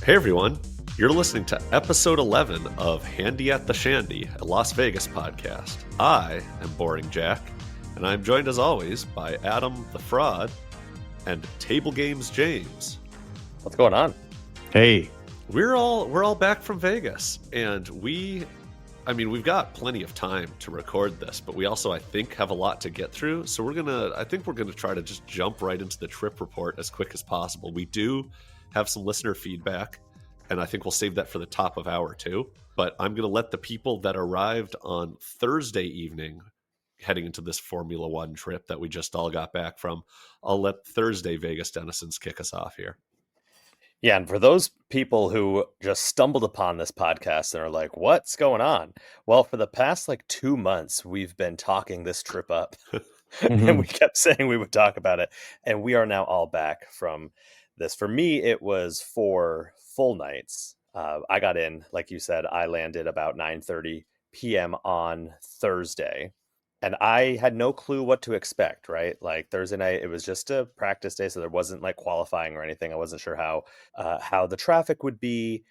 Hey everyone, you're listening to episode 11 of Handy at the Shandy, a Las Vegas podcast. I am Boring Jack, and I'm joined as always by Adam the Fraud and Table Games James. What's going on? Hey. We're all back from Vegas, and we've got plenty of time to record this, but we also, I think, have a lot to get through. So I think we're gonna try to just jump right into the trip report as quick as possible. We do have some listener feedback, and I think we'll save that for the top of hour 2. But I'm going to let the people that arrived on Thursday evening heading into this Formula One trip that we just all got back from, I'll let Thursday Vegas Denizens kick us off here. Yeah, and for those people who just stumbled upon this podcast and are like, what's going on? Well, for the past 2 months, we've been talking this trip up. And we kept saying we would talk about it. And we are now all back from this. For me, it was 4 full nights. I got in, like you said, I landed about 9:30 p.m. on Thursday. And I had no clue what to expect, right? Thursday night, it was just a practice day, so there wasn't qualifying or anything. I wasn't sure how the traffic would be.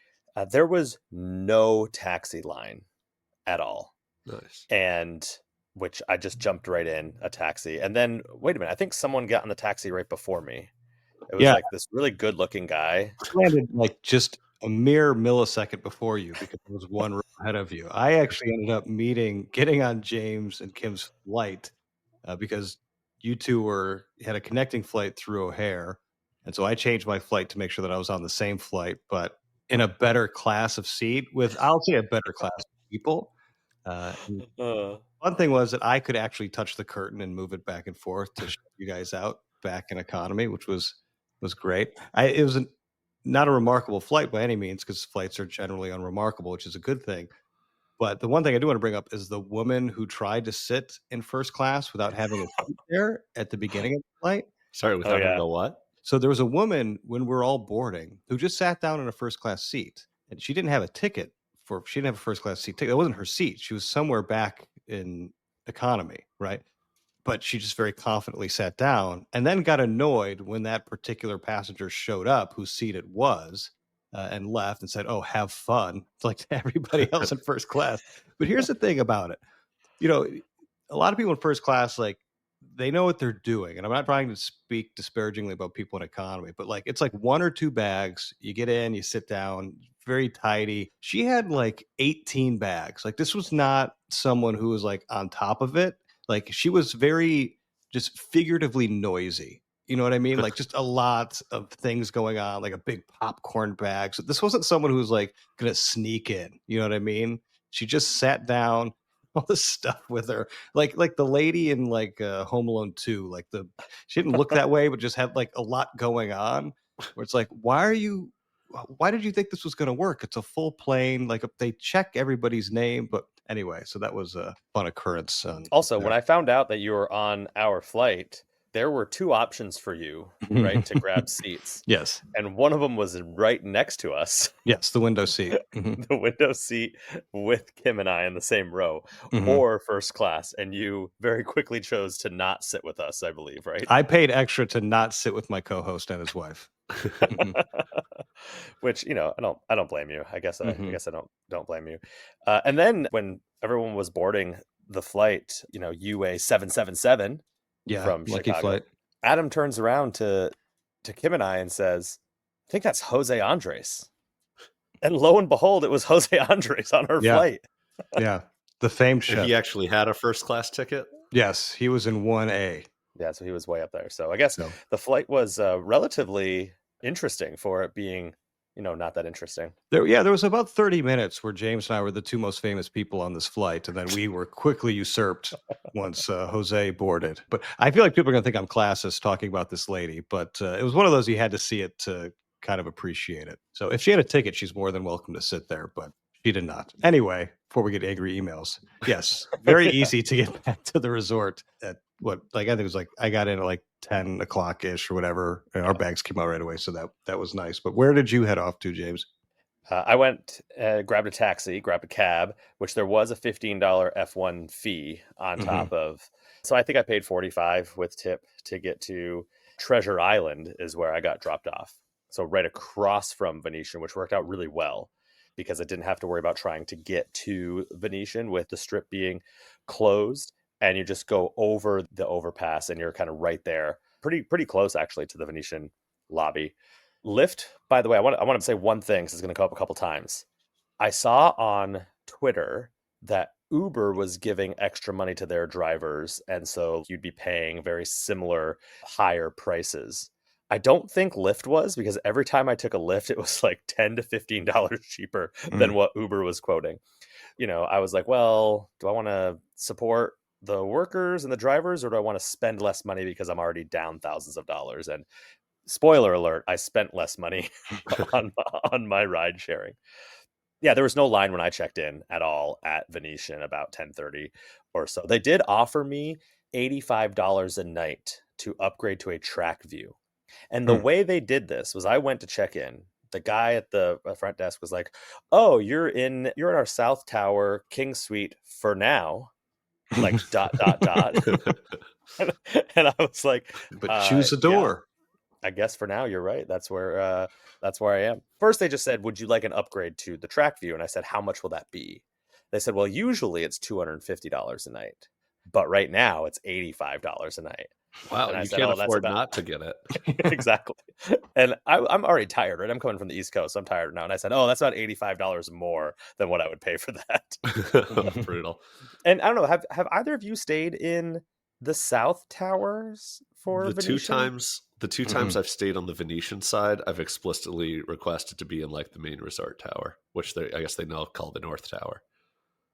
There was no taxi line at all. Nice. And which I just jumped right in a taxi. And then, wait a minute, I think someone got in the taxi right before me. It was this really good looking guy. Landed just a mere millisecond before you because there was one row ahead of you. I actually ended up getting on James and Kim's flight because you two had a connecting flight through O'Hare. And so I changed my flight to make sure that I was on the same flight, but in a better class of seat with, I'll say, a better class of people. One thing was that I could actually touch the curtain and move it back and forth to show you guys out back in economy, which was great. It was not a remarkable flight by any means, because flights are generally unremarkable, which is a good thing. But the one thing I do want to bring up is the woman who tried to sit in first class without having a seat there at the beginning of the flight. Sorry, without having a what? So there was a woman when we're all boarding who just sat down in a first class seat, and she didn't have a ticket she didn't have a first class seat ticket. That wasn't her seat. She was somewhere back in economy, right? But she just very confidently sat down and then got annoyed when that particular passenger showed up whose seat it was and left and said, "Oh, have fun," like to everybody else in first class. But here's the thing about it. A lot of people in first class, they know what they're doing. And I'm not trying to speak disparagingly about people in economy, but it's 1 or 2 bags. You get in, you sit down, very tidy. She had 18 bags. This was not someone who was on top of it. She was very just figuratively noisy. You know what I mean? Just a lot of things going on, a big popcorn bag. So this wasn't someone who was going to sneak in. You know what I mean? She just sat down, all this stuff with her. Like the lady in Home Alone 2, she didn't look that way, but just had a lot going on where it's why did you think this was going to work? It's a full plane. They check everybody's name, but anyway, so that was a fun occurrence. Also, when I found out that you were on our flight, there were 2 options for you, right, to grab seats. Yes. And one of them was right next to us. Yes, the window seat. The window seat with Kim and I in the same row, or first class. And you very quickly chose to not sit with us, I believe, right? I paid extra to not sit with my co-host and his wife. Which, I don't blame you. I guess I don't blame you. And then when everyone was boarding the flight, UA 777 from lucky Chicago, flight. Adam turns around to Kim and I and says, "I think that's Jose Andres." And lo and behold, it was Jose Andres on our flight. Yeah, the famed chef. He actually had a first class ticket? Yes, he was in 1A. Yeah, so he was way up there. So I guess the flight was relatively interesting for it being, not that interesting. There was about 30 minutes where James and I were the 2 most famous people on this flight, and then we were quickly usurped once Jose boarded. But I feel like people are going to think I'm classist talking about this lady, but it was one of those you had to see it to kind of appreciate it. So if she had a ticket, she's more than welcome to sit there, but she did not. Anyway, before we get angry emails, yes, very easy to get back to the resort at I think it was I got in at 10 o'clock ish or whatever, and our bags came out right away. So that was nice. But where did you head off to, James? I went, grabbed a taxi, grabbed a cab, which there was a $15 F1 fee on top of. So I think I paid $45 with tip to get to Treasure Island is where I got dropped off. So right across from Venetian, which worked out really well because I didn't have to worry about trying to get to Venetian with the strip being closed. And you just go over the overpass and you're kind of right there, pretty close actually to the Venetian lobby. Lyft, by the way, I want to say one thing because it's going to come up a couple times. I saw on Twitter that Uber was giving extra money to their drivers, and so you'd be paying very similar higher prices. I don't think Lyft was, because every time I took a Lyft, it was like $10 to $15 cheaper than what Uber was quoting. I was like, well, do I want to support the workers and the drivers, or do I want to spend less money because I'm already down thousands of dollars? And spoiler alert, I spent less money on my ride sharing. Yeah, there was no line when I checked in at all at Venetian about 10:30 or so. They did offer me $85 a night to upgrade to a track view. And the way they did this was I went to check in. The guy at the front desk was like, "Oh, you're in our South Tower King Suite for now." Like ... And I was like, but choose a yeah, door. I guess for now you're right. That's where I am. First, they just said, "Would you like an upgrade to the track view?" And I said, "How much will that be?" They said, "Well, usually it's $250 a night, but right now it's $85 a night." Wow, And I you said, can't "Oh, that's afford about..." not to get it. Exactly. And I'm already tired, right? I'm coming from the East Coast, so I'm tired now. And I said, "Oh, that's about $85 more than what I would pay for that." Brutal. And I don't know, have either of you stayed in the South Towers for The two Venetian? times I've stayed on the Venetian side, I've explicitly requested to be in like the main resort tower, which I guess they now call the North Tower.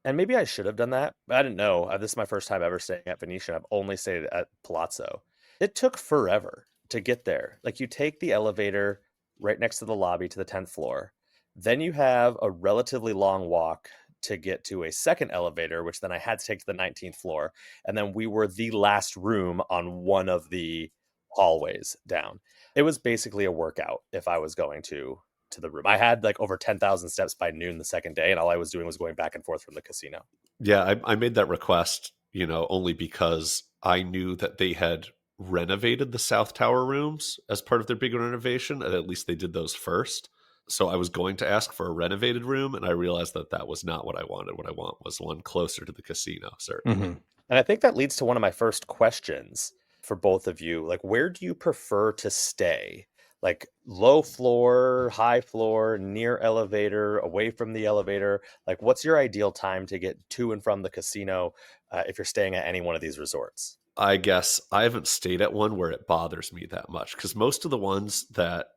And maybe I should have done that. I didn't know. This is my first time ever staying at Venetian. I've only stayed at Palazzo. It took forever to get there. Like, you take the elevator right next to the lobby to the 10th floor. Then you have a relatively long walk to get to a second elevator, which then I had to take to the 19th floor. And then we were the last room on one of the hallways down. It was basically a workout if I was going to the room. I had like over 10,000 steps by noon the second day, and all I was doing was going back and forth from the casino. Yeah, I made that request, only because I knew that they had renovated the South Tower rooms as part of their big renovation, and at least they did those first. So I was going to ask for a renovated room, and I realized that was not what I wanted. What I want was one closer to the casino, certainly. And I think that leads to one of my first questions for both of you. Like, where do you prefer to stay? Like, low floor, high floor, near elevator, away from the elevator? Like, what's your ideal time to get to and from the casino if you're staying at any one of these resorts? I guess I haven't stayed at one where it bothers me that much, because most of the ones that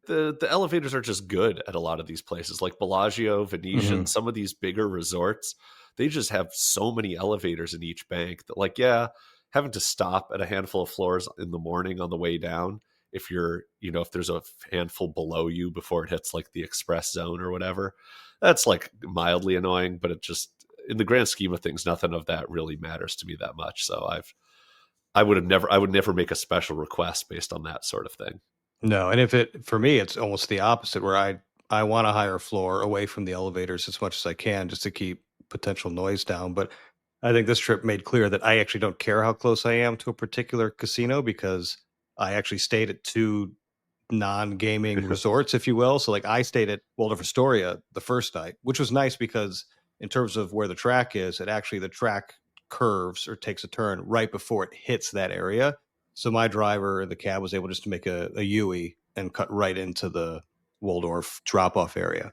the elevators are just good at a lot of these places, like Bellagio, Venetian, some of these bigger resorts, they just have so many elevators in each bank that, like, yeah, having to stop at a handful of floors in the morning on the way down, if you're, if there's a handful below you before it hits like the express zone or whatever, that's like mildly annoying, but it just, in the grand scheme of things, nothing of that really matters to me that much. So I would never make a special request based on that sort of thing. No, and for me, it's almost the opposite, where I want a higher floor away from the elevators as much as I can, just to keep potential noise down. But I think this trip made clear that I actually don't care how close I am to a particular casino, because I actually stayed at two non-gaming resorts, if you will. So like, I stayed at Waldorf Astoria the first night, which was nice because in terms of where the track is, the track curves or takes a turn right before it hits that area. So my driver in the cab was able just to make a U-E and cut right into the Waldorf drop-off area,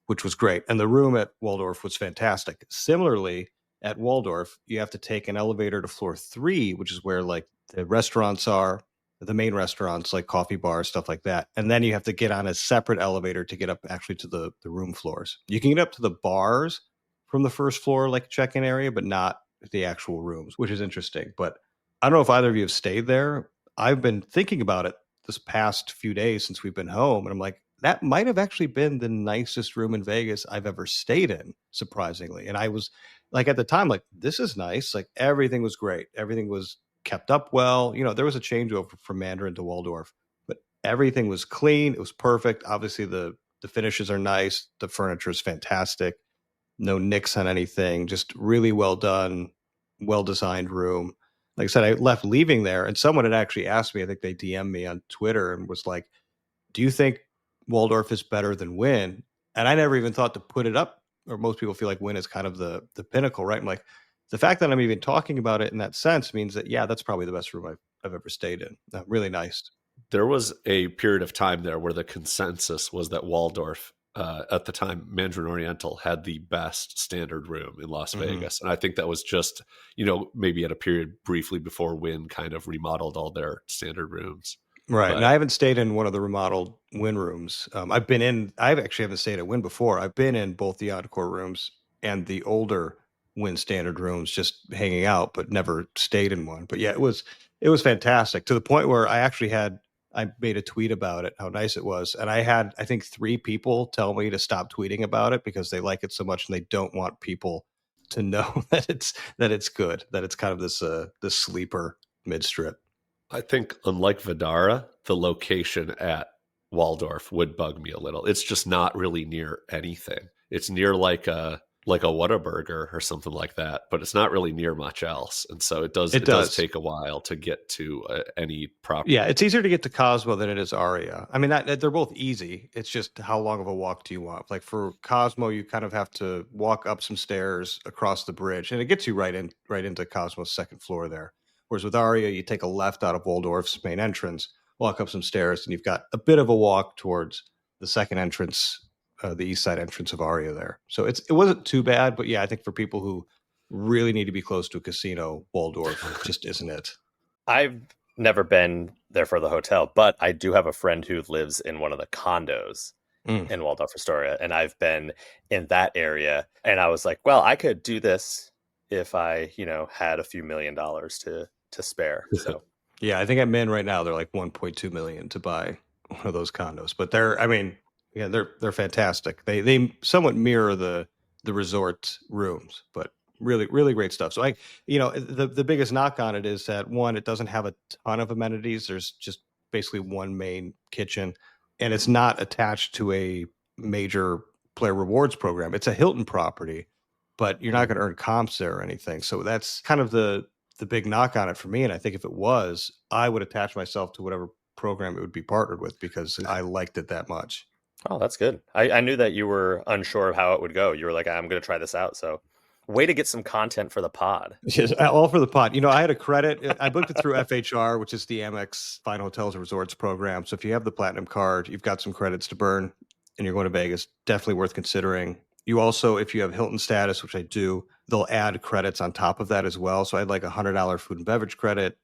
which was great. And the room at Waldorf was fantastic. Similarly, at Waldorf, you have to take an elevator to floor 3, which is where like the restaurants are, the main restaurants, like coffee bars, stuff like that. And then you have to get on a separate elevator to get up actually to the room floors. You can get up to the bars from the first floor, like check-in area, but not the actual rooms, which is interesting. But I don't know if either of you have stayed there. I've been thinking about it this past few days since we've been home, and I'm like, that might have actually been the nicest room in Vegas I've ever stayed in, surprisingly. And I was like, at the time, like, this is nice. Like, everything was great. Everything was kept up well. There was a changeover from Mandarin to Waldorf, but everything was clean. It was perfect. Obviously, the finishes are nice. The furniture is fantastic. No nicks on anything. Just really well done, well designed room. Like I said, I left leaving there, and someone had actually asked me, I think they DM'd me on Twitter and was like, do you think Waldorf is better than Wynn? And I never even thought to put it up, or most people feel like Wynn is kind of the pinnacle, right? I'm like, the fact that I'm even talking about it in that sense means that, yeah, that's probably the best room I've ever stayed in. Really nice. There was a period of time there where the consensus was that Waldorf, at the time, Mandarin Oriental had the best standard room in Las Vegas. And I think that was just, maybe at a period briefly before Wynn kind of remodeled all their standard rooms. Right. But And I haven't stayed in one of the remodeled Wynn rooms. I actually haven't stayed at Wynn before. I've been in both the Encore rooms and the older Wynn standard rooms, just hanging out, but never stayed in one. But yeah, it was fantastic, to the point where I made a tweet about it, how nice it was. And I had, I think, 3 people tell me to stop tweeting about it because they like it so much and they don't want people to know that it's good, that it's kind of this sleeper mid-strip. I think, unlike Vidara, the location at Waldorf would bug me a little. It's just not really near anything. It's near like a Whataburger or something like that, but it's not really near much else. And so it does take a while to get to any property. Yeah, it's easier to get to Cosmo than it is Aria. I mean, they're both easy. It's just, how long of a walk do you want? Like for Cosmo, you kind of have to walk up some stairs across the bridge, and it gets you right into Cosmo's second floor there. Whereas with Aria, you take a left out of Waldorf's main entrance, walk up some stairs, and you've got a bit of a walk towards the second entrance, the east side entrance of Aria there. So it wasn't too bad, but yeah, I think for people who really need to be close to a casino, Waldorf just isn't it. I've never been there for the hotel, but I do have a friend who lives in one of the condos in Waldorf Astoria, and I've been in that area, and I was like, well, I could do this if I, had a few $1 million to spare. So yeah, I think I'm in right now. They're like 1.2 million to buy one of those condos, but they're fantastic. They somewhat mirror the resort rooms, but really, really great stuff. So the biggest knock on it is that, one, it doesn't have a ton of amenities. There's just basically one main kitchen, and it's not attached to a major player rewards program. It's a Hilton property, but you're not going to earn comps there or anything. So that's kind of the big knock on it for me. And I think if it was, I would attach myself to whatever program it would be partnered with, because I liked it that much. Oh, that's good. I knew that you were unsure of how it would go. You were like, I'm going to try this out. So way to get some content for the pod. Yes, all for the pod. I had a credit. I booked it through FHR, which is the Amex Fine Hotels and Resorts program. So if you have the Platinum card, you've got some credits to burn and you're going to Vegas. Definitely worth considering. You also, if you have Hilton status, which I do, they'll add credits on top of that as well. So I had like $100 food and beverage credit,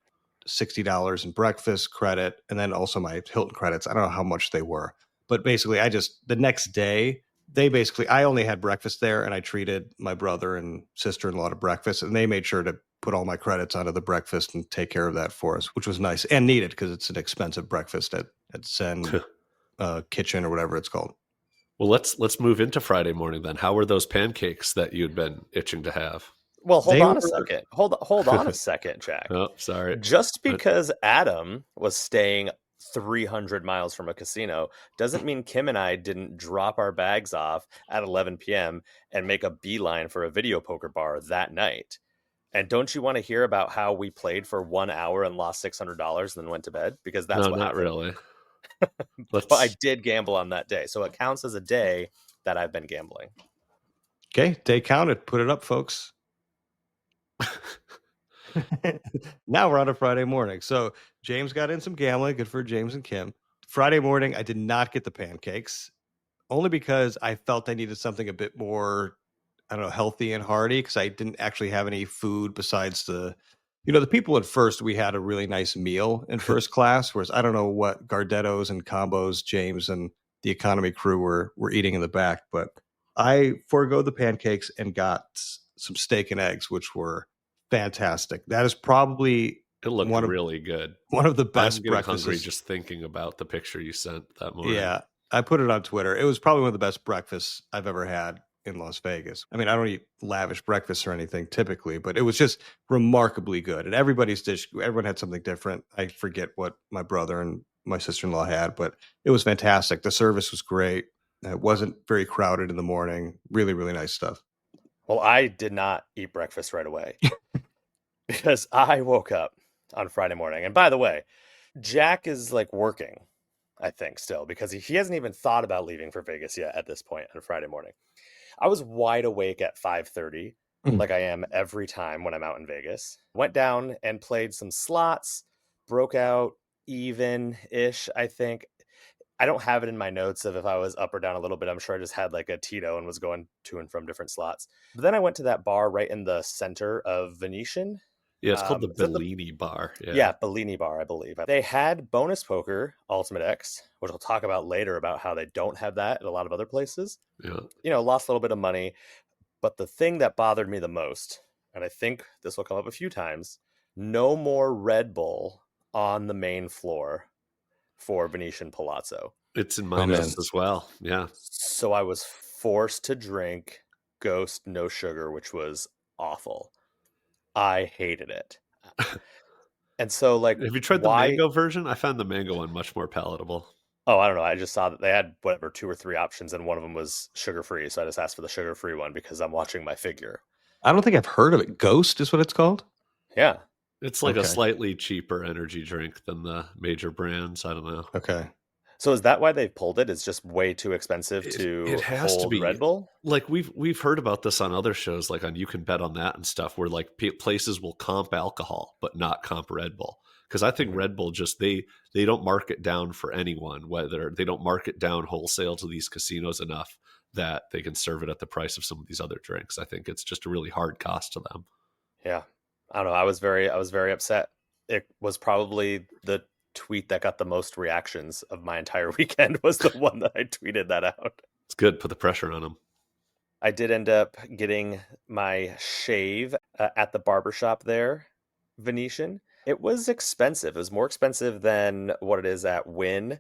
$60 in breakfast credit, and then also my Hilton credits. I don't know how much they were, but basically the next day, I only had breakfast there, and I treated my brother and sister-in-law to breakfast, and they made sure to put all my credits onto the breakfast and take care of that for us, which was nice and needed because it's an expensive breakfast at Zen Kitchen or whatever it's called. Well, let's move into Friday morning then. How were those pancakes that you'd been itching to have? Well, hold on a second. Hold on a second, Jack. Oh, sorry. Just because Adam was staying 300 miles from a casino doesn't mean Kim and I didn't drop our bags off at 11 p.m. and make a beeline for a video poker bar that night. And don't you want to hear about how we played for 1 hour and lost $600 and then went to bed? Because that's what not happened. Really. But I did gamble on that day, so it counts as a day that I've been gambling. Okay, day counted. Put it up, folks. Now we're on a Friday morning. So James got in some gambling. Good for James and Kim. Friday morning, I did not get the pancakes, only because I felt I needed something a bit more, I don't know, healthy and hearty, because I didn't actually have any food besides the people at first. We had a really nice meal in first class, whereas I don't know what Gardettos and combos James and the economy crew were eating in the back, but I forego the pancakes and got some steak and eggs, which were fantastic. That is probably really good. One of the best I'm breakfasts. Hungry just thinking about the picture you sent that morning. Yeah, I put it on Twitter. It was probably one of the best breakfasts I've ever had in Las Vegas. I mean, I don't eat lavish breakfasts or anything typically, but it was just remarkably good. And everyone had something different. I forget what my brother and my sister-in-law had, but it was fantastic. The service was great. It wasn't very crowded in the morning. Really, really nice stuff. Well, I did not eat breakfast right away because I woke up on Friday morning. And by the way, Jack is like working I think, still, because he hasn't even thought about leaving for Vegas yet at this point on a Friday morning. I was wide awake at 5:30, like I am every time when I'm out in Vegas. Went down and played some slots, broke out even-ish, I think. I don't have it in my notes of if I was up or down a little bit. I'm sure I just had like a Tito and was going to and from different slots. But then I went to that bar right in the center of Venetian. Yeah, it's called the Is that Bellini Bar. yeah, Bellini Bar, I believe. They had bonus poker, Ultimate X, which I'll talk about later about how they don't have that at a lot of other places. Yeah. Lost a little bit of money. But the thing that bothered me the most, and I think this will come up a few times, no more Red Bull on the main floor for Venetian Palazzo. It's in my notes as well. Yeah. So I was forced to drink Ghost No Sugar, which was awful. I hated it. And so, like, have you tried the mango version? I found the mango one much more palatable. Oh, I don't know. I just saw that they had whatever 2 or 3 options, and one of them was sugar-free. So I just asked for the sugar-free one because I'm watching my figure. I don't think I've heard of it. Ghost is what it's called? Yeah. It's like a slightly cheaper energy drink than the major brands. I don't know. Okay. So is that why they've pulled it? It's just way too expensive It has to be Red Bull? Like we've heard about this on other shows, like on You Can Bet on That and stuff, where like places will comp alcohol but not comp Red Bull. Because I think Red Bull just they don't mark it down for anyone, whether they don't mark it down wholesale to these casinos enough that they can serve it at the price of some of these other drinks. I think it's just a really hard cost to them. Yeah. I don't know. I was very upset. It was probably the tweet that got the most reactions of my entire weekend was the one that I tweeted that out. It's good. Put the pressure on them. I did end up getting my shave at the barbershop there, Venetian. It was expensive. It was more expensive than what it is at Wynn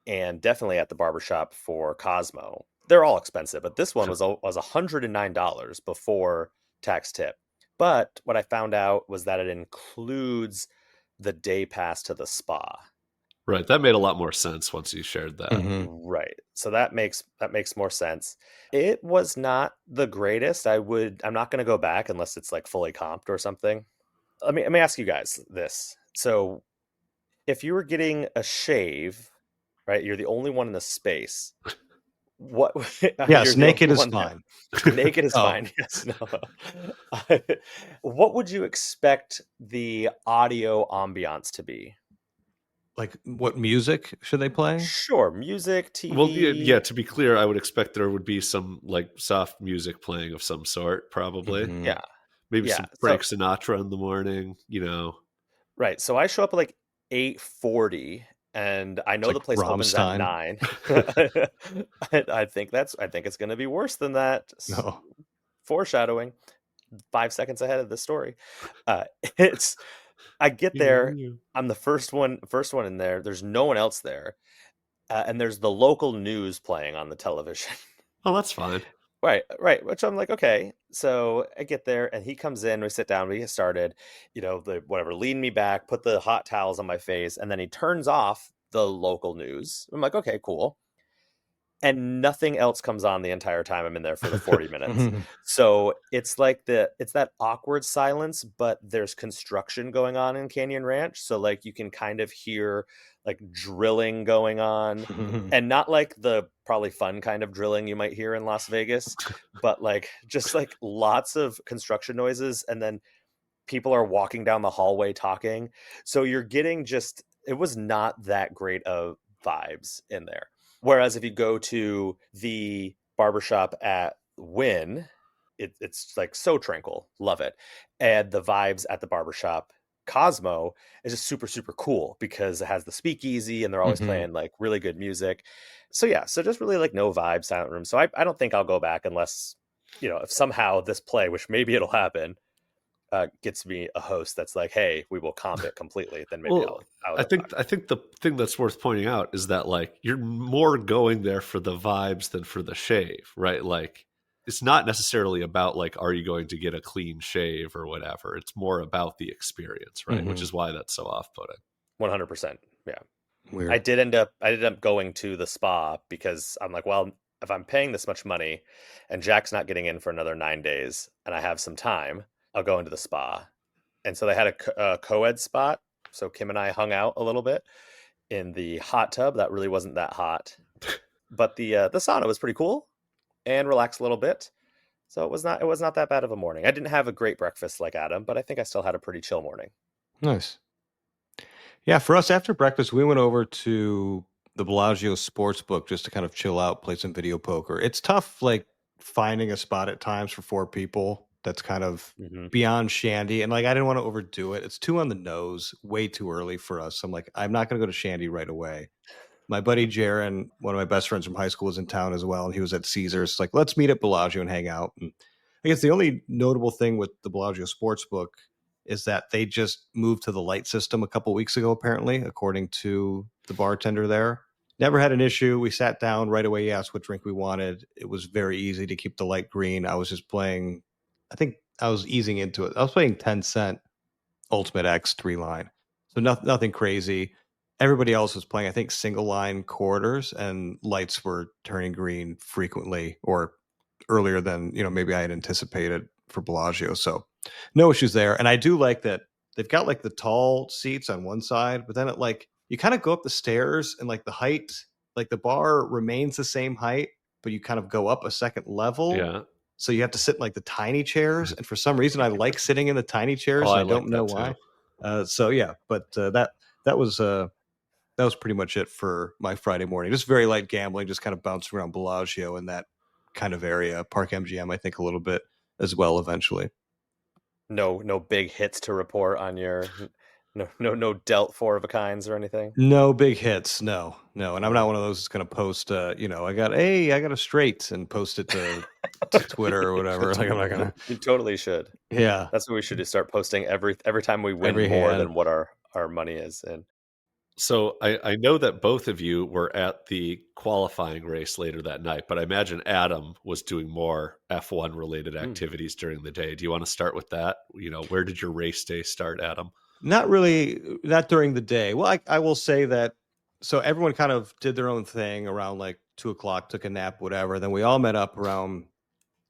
and definitely at the barbershop for Cosmo. They're all expensive, but this one was $109 before tax tip. But what I found out was that it includes the day pass to the spa. Right. That made a lot more sense once you shared that. Right. So that makes more sense. It was not the greatest. I'm not going to go back unless it's like fully comped or something. Let me ask you guys this. So if you were getting a shave, right, you're the only one in the space. What? Yes, naked is fine. Naked is fine. Yes. No. What would you expect the audio ambiance to be? Like, what music should they play? Sure, music, TV. Well, yeah. To be clear, I would expect there would be some like soft music playing of some sort, probably. Yeah. Maybe some Frank Sinatra in the morning, Right. So I show up at like 8:40, and I know the place opens at 9. I think it's going to be worse than that. No. Foreshadowing. 5 seconds ahead of the story. I get there. I'm the first one in there. There's no one else there, and there's the local news playing on the television. Oh, that's fine. Right. Which I'm like, okay. So I get there and he comes in, we sit down, we get started, lean me back, put the hot towels on my face, and then he turns off the local news. I'm like, okay, cool. And nothing else comes on the entire time I'm in there for the 40 minutes. So it's like it's that awkward silence, but there's construction going on in Canyon Ranch. So like you can kind of hear like drilling going on, and not like the probably fun kind of drilling you might hear in Las Vegas, but like just like lots of construction noises. And then people are walking down the hallway talking. So you're getting it was not that great of vibes in there. Whereas if you go to the barbershop at Wynn, it's like so tranquil. Love it. And the vibes at the barbershop Cosmo is just super, super cool because it has the speakeasy and they're always playing like really good music. So yeah, so just really like no vibe, silent room. So I don't think I'll go back unless, if somehow this play, which maybe it'll happen, gets me a host that's like, hey, we will comp it completely. Then maybe I think the thing that's worth pointing out is that like you're more going there for the vibes than for the shave, right? Like it's not necessarily about like, are you going to get a clean shave or whatever? It's more about the experience, right? Which is why that's so off-putting. 100%. Yeah. Weird. I did end up going to the spa because I'm like, well, if I'm paying this much money and Jack's not getting in for another 9 days and I have some time, I'll go into the spa. And so they had a co-ed spot. So Kim and I hung out a little bit. in the hot tub. That really wasn't that hot, but the sauna was pretty cool and relaxed a little bit. So it was not that bad of a morning. I didn't have a great breakfast like Adam, but I think I still had a pretty chill morning. Nice. Yeah, for us after breakfast, we went over to the Bellagio Sportsbook just to kind of chill out, play some video poker. It's tough, like finding a spot at times for 4 people. That's kind of Hmm. beyond shandy, and like I didn't want to overdo it. It's too on the nose, way too early for us. I'm like, I'm not going to go to shandy right away. My buddy Jaron, one of my best friends from high school, was in town as well, and he was at Caesars. Like, let's meet at Bellagio and hang out. And I guess the only notable thing with the Bellagio Sportsbook is that they just moved to the light system a couple weeks ago, apparently, according to the bartender there. Never had an issue. We sat down right away. He asked what drink we wanted. It was very easy to keep the light green. I was just playing, I think I was easing into it. I was playing 10 cent Ultimate X 3 line. So nothing crazy. Everybody else was playing, I think, single line quarters, and lights were turning green frequently or earlier than, maybe I had anticipated for Bellagio. So no issues there. And I do like that they've got like the tall seats on one side, but then you kind of go up the stairs and like the height, like the bar remains the same height, but you kind of go up a second level. Yeah. So you have to sit in like the tiny chairs. And for some reason, I like sitting in the tiny chairs, Oh, and I I like don't know that too. why. So yeah, but that was that was pretty much it for my Friday morning. Just very light gambling, just kind of bouncing around Bellagio in that kind of area. Park MGM, I think, a little bit as well eventually. No big hits to report on your no dealt 4 of a kinds or anything. No big hits, no. And I'm No. not one of those that's going to post, I got a straight and post it to Twitter or whatever. Like I'm not going to. You totally should. Yeah, That's what we should do. Start posting every time we win every more hand. than what our money is. And So I know that both of you were at the qualifying race later that night, but I imagine Adam was doing more F1 related activities during the day. Do you want to start with that? Where did your race day start, Adam? Not really, not during the day. Well, I will say that. So everyone kind of did their own thing around like 2 o'clock, took a nap, whatever. Then we all met up around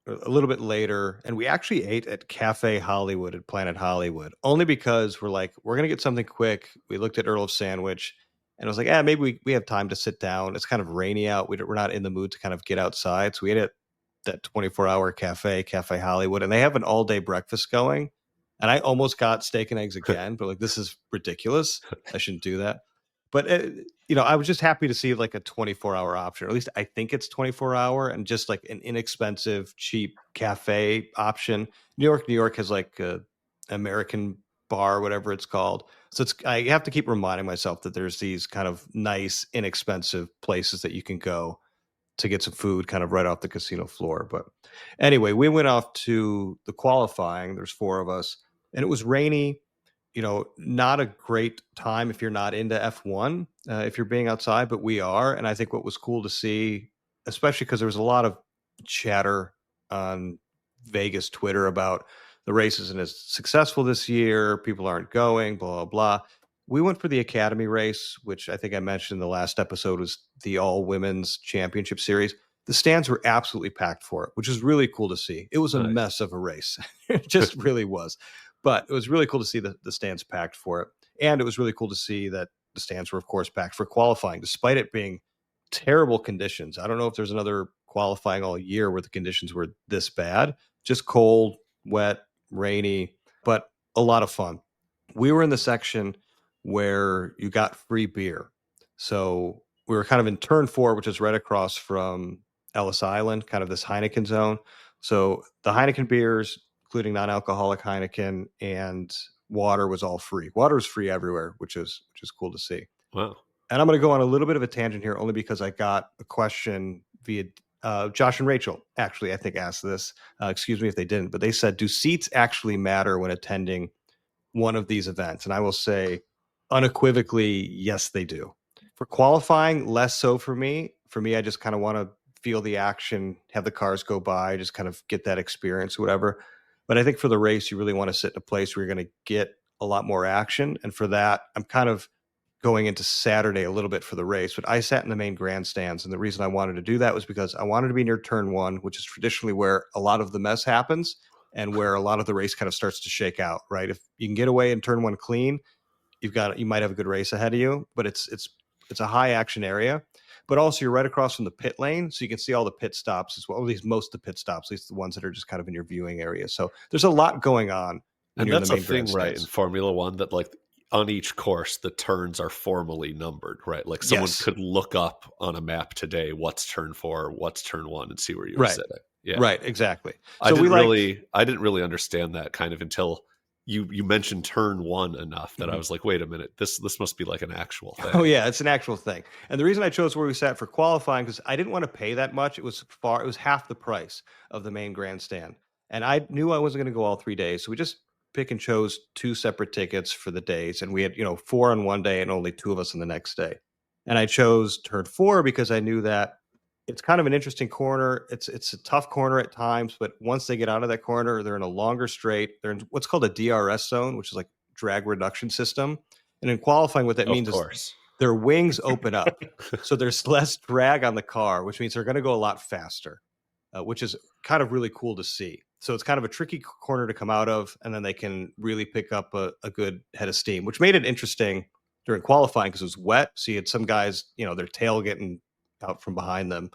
a little bit later, and we actually ate at Cafe Hollywood at Planet Hollywood, only because we're like, we're gonna get something quick. We looked at Earl of Sandwich, and I was like, maybe we have time to sit down. It's kind of rainy out. We're not in the mood to kind of get outside, so we ate at that 24-hour Cafe Hollywood, and they have an all day breakfast going. And I almost got steak and eggs again, but like this is ridiculous. I shouldn't do that. But I was just happy to see like a 24-hour option, or at least I think it's 24-hour, and just like an inexpensive, cheap cafe option. New York has like a American bar, whatever it's called. So I have to keep reminding myself that there's these kind of nice, inexpensive places that you can go to get some food kind of right off the casino floor. But anyway, we went off to the qualifying. There's 4 of us, and it was rainy. Not a great time if you're not into F1, if you're being outside, but we are. And I think what was cool to see, especially because there was a lot of chatter on Vegas Twitter about the race isn't as successful this year. People aren't going, blah, blah, blah. We went for the Academy race, which I think I mentioned in the last episode was the all women's championship series. The stands were absolutely packed for it, which is really cool to see. It was a Nice. mess of a race. It just really was. But it was really cool to see the stands packed for it. And it was really cool to see that the stands were, of course, packed for qualifying, despite it being terrible conditions. I don't know if there's another qualifying all year where the conditions were this bad. Just cold, wet, rainy, but a lot of fun. We were in the section where you got free beer. So we were kind of in turn 4, which is right across from Ellis Island, kind of this Heineken zone. So the Heineken beers, including non-alcoholic Heineken and water, was all free. Water is free everywhere, which is cool to see. Wow. And I'm going to go on a little bit of a tangent here, only because I got a question via Josh and Rachel. Actually, I think asked this. Excuse me if they didn't, but they said, "Do seats actually matter when attending one of these events?" And I will say, unequivocally, yes, they do. For qualifying, less so for me. For me, I just kind of want to feel the action, have the cars go by, just kind of get that experience, whatever. But I think for the race, you really want to sit in a place where you're going to get a lot more action. And for that, I'm kind of going into Saturday a little bit for the race, but I sat in the main grandstands. And the reason I wanted to do that was because I wanted to be near turn 1, which is traditionally where a lot of the mess happens and where a lot of the race kind of starts to shake out, right? If you can get away in turn 1 clean, you might have a good race ahead of you, but it's it's a high action area, but also you're right across from the pit lane, so you can see all the pit stops as well. At least most of the pit stops, at least the ones that are just kind of in your viewing area. So there's a lot going on when And you're in that's the a main thing, right, in grandstands. Formula One, that like on each course, the turns are formally numbered, right? Like someone Yes. could look up on a map today what's turn 4, what's turn 1, and see where you were Right. sitting. Yeah. Right. Exactly. I So we didn't like. really understand that kind of until you mentioned turn 1 enough that I Mhm. was like, wait a minute, this must be like an actual thing. Oh yeah, it's an actual thing. And the reason I chose where we sat for qualifying because I didn't want to pay that much. It was half the price of the main grandstand, and I knew I wasn't going to go all 3 days, so we just pick and chose two separate tickets for the days, and we had four on one day and only two of us on the next day. And I chose turn four because I knew that it's kind of an interesting corner. It's a tough corner at times, but once they get out of that corner, they're in a longer straight. They're in what's called a DRS zone, which is like drag reduction system. And in qualifying, what that Of means is course. their wings open up. So there's less drag on the car, which means they're going to go a lot faster, which is kind of really cool to see. So it's kind of a tricky corner to come out of, and then they can really pick up a good head of steam, which made it interesting during qualifying because it was wet. So you had some guys, their tail getting out from behind them.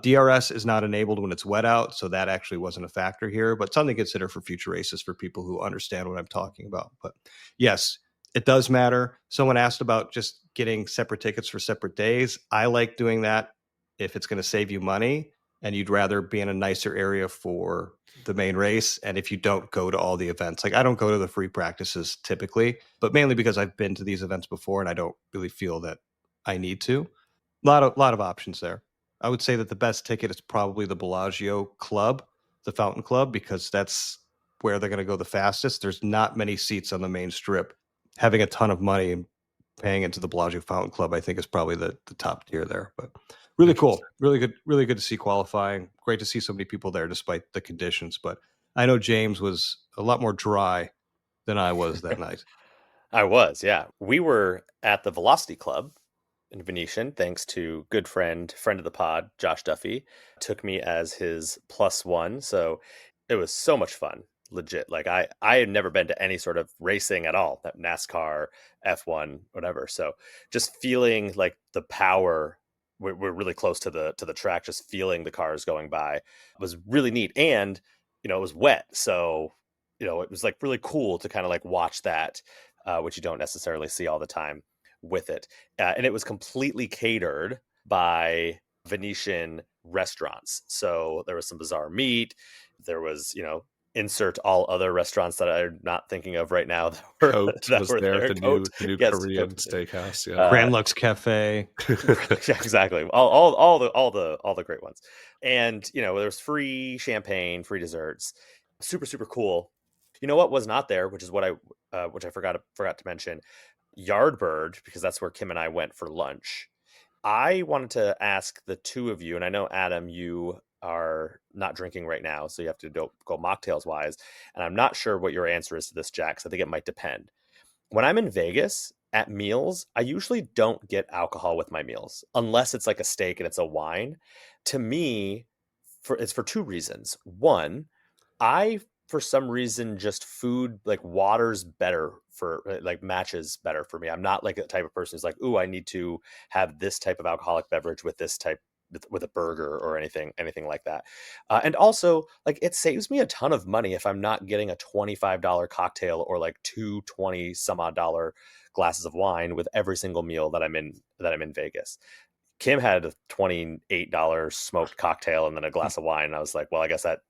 DRS is not enabled when it's wet out, so that actually wasn't a factor here, but something to consider for future races for people who understand what I'm talking about. But yes, it does matter. Someone asked about just getting separate tickets for separate days. I like doing that if it's going to save you money and you'd rather be in a nicer area for the main race. And if you don't go to all the events, like I don't go to the free practices typically, but mainly because I've been to these events before and I don't really feel that I need to. Lot of options there. I would say that the best ticket is probably the Bellagio Club, the Fountain Club, because that's where they're going to go the fastest. There's not many seats on the main strip. Having a ton of money and paying into the Bellagio Fountain Club, I think, is probably the top tier there. But really cool, really good to see qualifying. Great to see so many people there despite the conditions. But I know James was a lot more dry than I was that night. I was, yeah. We were at the Velocity Club in Venetian, thanks to friend of the pod, Josh Duffy, took me as his +1. So it was so much fun, legit. Like I had never been to any sort of racing at all, that NASCAR, F1, whatever. So just feeling like the power, we're really close to the track, just feeling the cars going by was really neat. And, it was wet. So, it was like really cool to kind of like watch that, which you don't necessarily see all the time with it. And it was completely catered by Venetian restaurants. So there was some bizarre meat. There was, insert all other restaurants that I'm not thinking of right now that were, Cote was were there, there. the Cote. new Yes, Korean Cote. steakhouse. Yeah. Grand Lux Cafe. Yeah, exactly. All the great ones. And, there was free champagne, free desserts. Super, super cool. You know what was not there, which is what I forgot to mention, Yardbird, because that's where Kim and I went for lunch. I wanted to ask the two of you, and I know, Adam, you are not drinking right now, so you have to go mocktails wise. And I'm not sure what your answer is to this, Jack, so I think it might depend. When I'm in Vegas at meals, I usually don't get alcohol with my meals unless it's like a steak and it's a wine. To me, it's for two reasons. One, for some reason, just food, like water's better matches better for me. I'm not like the type of person who's like, ooh, I need to have this type of alcoholic beverage with this type, with a burger or anything like that. And also, like, it saves me a ton of money if I'm not getting a $25 cocktail or like two 20 some odd dollar glasses of wine with every single meal that I'm in Vegas. Kim had a $28 smoked cocktail and then a glass of wine. And I was like, well, I guess that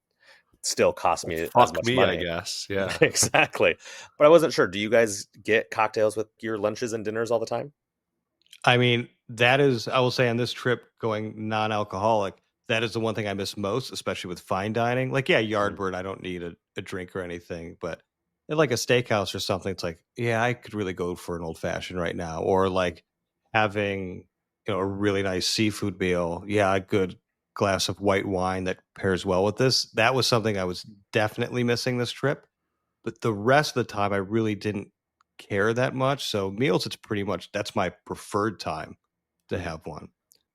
still cost me as Fuck much me, money. I guess. Yeah. Exactly. But I wasn't sure. Do you guys get cocktails with your lunches and dinners all the time? I mean, that is, I will say on this trip going non-alcoholic, that is the one thing I miss most, especially with fine dining. Like, yeah, Yardbird, I don't need a drink or anything, but at like a steakhouse or something, it's like, yeah, I could really go for an old fashioned right now. Or like having, a really nice seafood meal. Yeah, a good glass of white wine that pairs well with this. That was something I was definitely missing this trip. But the rest of the time, I really didn't care that much. So meals, it's pretty much that's my preferred time to have one.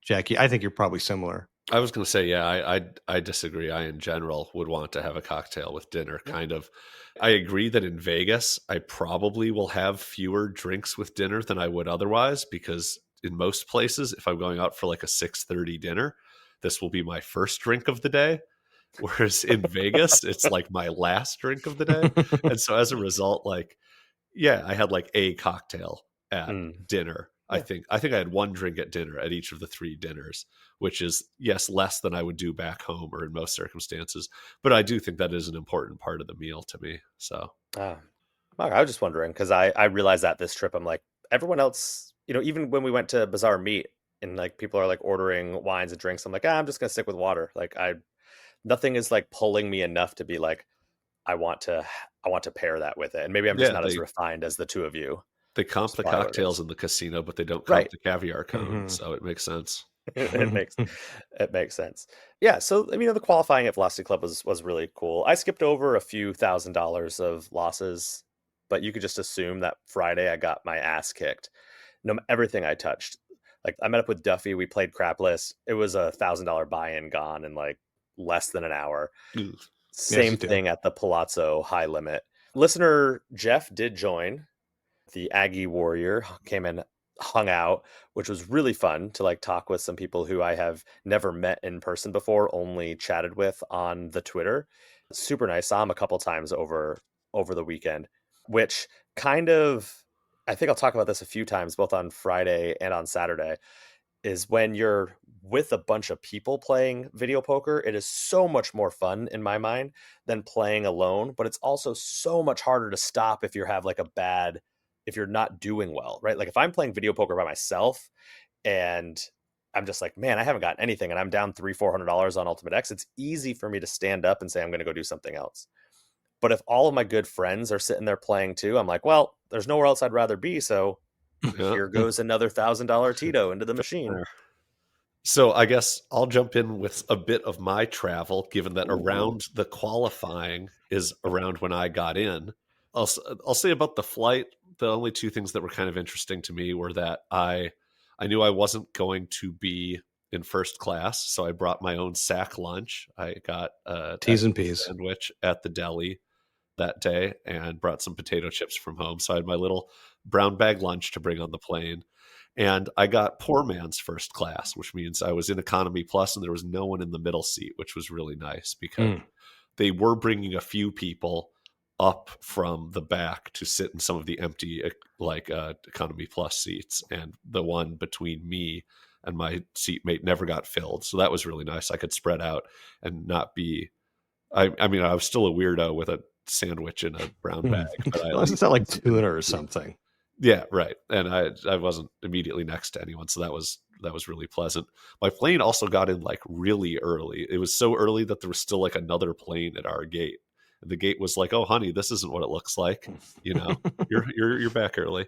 Jackie, I think you're probably similar. I was going to say, yeah, I disagree. I, in general, would want to have a cocktail with dinner, kind of. I agree that in Vegas, I probably will have fewer drinks with dinner than I would otherwise because in most places, if I'm going out for like a 6:30 dinner, this will be my first drink of the day. Whereas in Vegas, it's like my last drink of the day. And so as a result, like, yeah, I had like a cocktail at dinner. Yeah. I think I had one drink at dinner at each of the 3 dinners, which is, yes, less than I would do back home or in most circumstances. But I do think that is an important part of the meal to me. So I was just wondering because I realized that this trip, I'm like, everyone else, even when we went to Bazaar Meat and like people are like ordering wines and drinks, I'm like, I'm just gonna stick with water. Like nothing is like pulling me enough to be like, I want to pair that with it. And maybe I'm just not as refined as the two of you. they comp the cocktails in the casino, but they don't comp Right. the caviar cone. So it makes sense. It makes sense. Yeah. So the qualifying at Velocity Club was really cool. I skipped over a few $1,000s of losses, but you could just assume that Friday I got my ass kicked. Everything I touched. Like I met up with Duffy, we played crapless. It was a $1,000 buy-in gone in like less than an hour. Ooh. Same thing at the Palazzo High Limit. Listener Jeff did join. The Aggie Warrior came and hung out, which was really fun to like talk with some people who I have never met in person before, only chatted with on the Twitter. Super nice. Saw him a couple times over the weekend, which kind of, I think I'll talk about this a few times, both on Friday and on Saturday, is when you're with a bunch of people playing video poker, it is so much more fun in my mind than playing alone, but it's also so much harder to stop if you have like if you're not doing well, right? Like if I'm playing video poker by myself and I'm just like, man, I haven't gotten anything and I'm down $300-400 on Ultimate X, it's easy for me to stand up and say, I'm going to go do something else. But if all of my good friends are sitting there playing too, I'm like, well, there's nowhere else I'd rather be. So here goes another $1,000 Tito into the machine. So I guess I'll jump in with a bit of my travel, given that around the qualifying is around when I got in. I'll say about the flight, the only 2 things that were kind of interesting to me were that I knew I wasn't going to be in first class, so I brought my own sack lunch. I got a T's and P's sandwich at the deli that day and brought some potato chips from home. So I had my little brown bag lunch to bring on the plane. And I got poor man's first class, which means I was in economy plus and there was no one in the middle seat, which was really nice because they were bringing a few people up from the back to sit in some of the empty economy plus seats. And the one between me and my seatmate never got filled. So that was really nice. I could spread out and not be, I mean, I was still a weirdo with a sandwich in a brown bag. But Unless it's not like tuna or something. Yeah, right. And I wasn't immediately next to anyone, so that was really pleasant. My plane also got in like really early. It was so early that there was still like another plane at our gate. And the gate was like, "Oh, honey, this isn't what it looks like." You're back early.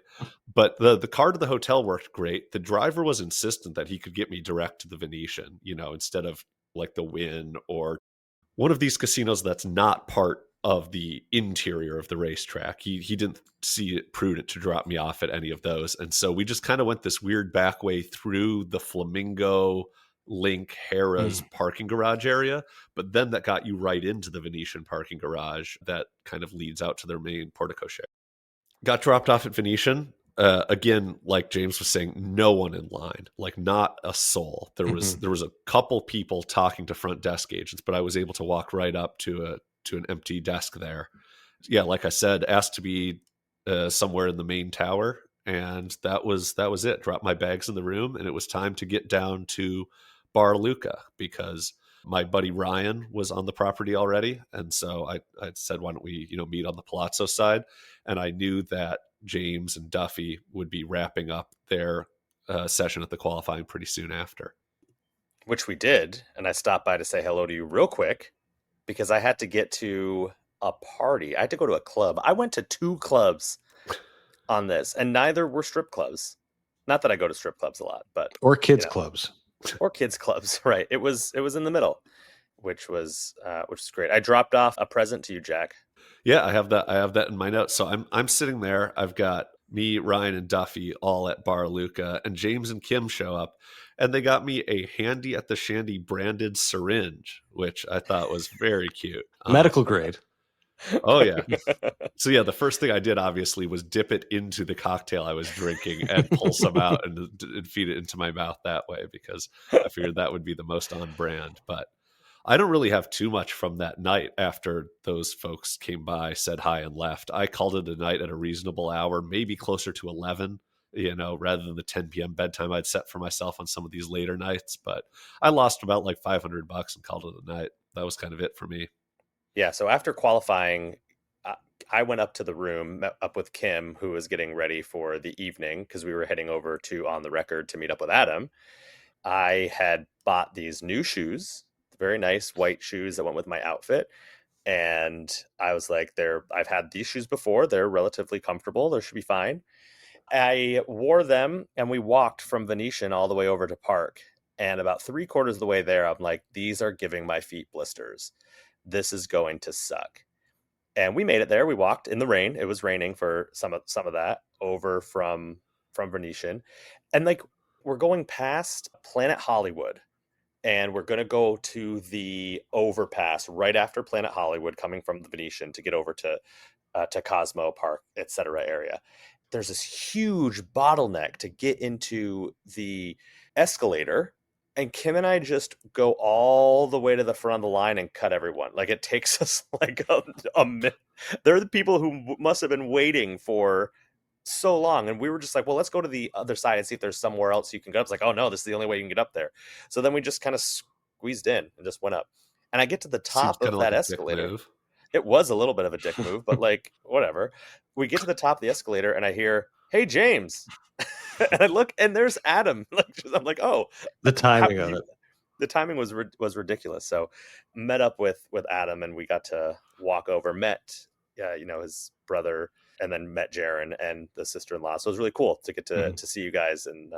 But the car to the hotel worked great. The driver was insistent that he could get me direct to the Venetian, instead of like the Wynn or one of these casinos that's not part of the interior of the racetrack. He didn't see it prudent to drop me off at any of those. And so we just kind of went this weird back way through the Flamingo Link Harrah's parking garage area. But then that got you right into the Venetian parking garage that kind of leads out to their main portico share. Got dropped off at Venetian. Again, like James was saying, no one in line, like not a soul. There was a couple people talking to front desk agents, but I was able to walk right up to an empty desk there. Yeah, like I said, asked to be somewhere in the main tower, and that was it. Dropped my bags in the room, and it was time to get down to Bar Luca because my buddy Ryan was on the property already, and so I said, why don't we meet on the Palazzo side? And I knew that James and Duffy would be wrapping up their session at the qualifying pretty soon after. Which we did, and I stopped by to say hello to you real quick because I had to get to a party. I had to go to a club. I went to 2 clubs on this, and neither were strip clubs. Not that I go to strip clubs a lot, but or kids clubs. Or kids clubs, right? It was in the middle, which was great. I dropped off a present to you, Jack. Yeah, I have that in my notes. So I'm sitting there. I've got me, Ryan, and Duffy all at Bar Luca, and James and Kim show up, and they got me a Handy at the Shandy branded syringe, which I thought was very cute. Medical grade. Oh yeah. So yeah, the first thing I did obviously was dip it into the cocktail I was drinking and pull some out and feed it into my mouth that way, because I figured that would be the most on brand. But I don't really have too much from that night after those folks came by, said hi, and left. I called it a night at a reasonable hour, maybe closer to 11, rather than the 10 p.m. bedtime I'd set for myself on some of these later nights. But I lost about like $500 and called it a night. That was kind of it for me. Yeah, so after qualifying, I went up to the room, met up with Kim, who was getting ready for the evening because we were heading over to On the Record to meet up with Adam. I had bought these new shoes, very nice white shoes that went with my outfit. And I was like, I've had these shoes before. They're relatively comfortable. They should be fine. I wore them and we walked from Venetian all the way over to Park. And about 3/4 of the way there, I'm like, these are giving my feet blisters. This is going to suck. And we made it there. We walked in the rain. It was raining for some of that over from Venetian. And like we're going past Planet Hollywood and we're going to go to the overpass right after Planet Hollywood coming from the Venetian to get over to Cosmo Park, etc. area. There's this huge bottleneck to get into the escalator. And Kim and I just go all the way to the front of the line and cut everyone. Like it takes us like a minute. They're the people who must have been waiting for so long. And we were just like, well, let's go to the other side and see if there's somewhere else you can go. It's like, oh no, this is the only way you can get up there. So then we just kind of squeezed in and just went up. And I get to the top of that escalator. It was a little bit of a dick move, but like, whatever. We get to the top of the escalator and I hear, hey, James. And I look and there's Adam. I'm like, oh, the timing of it. The timing was ridiculous. So met up with Adam and we got to walk over, met, his brother, and then met Jaron and the sister-in-law. So it was really cool to get to see you guys and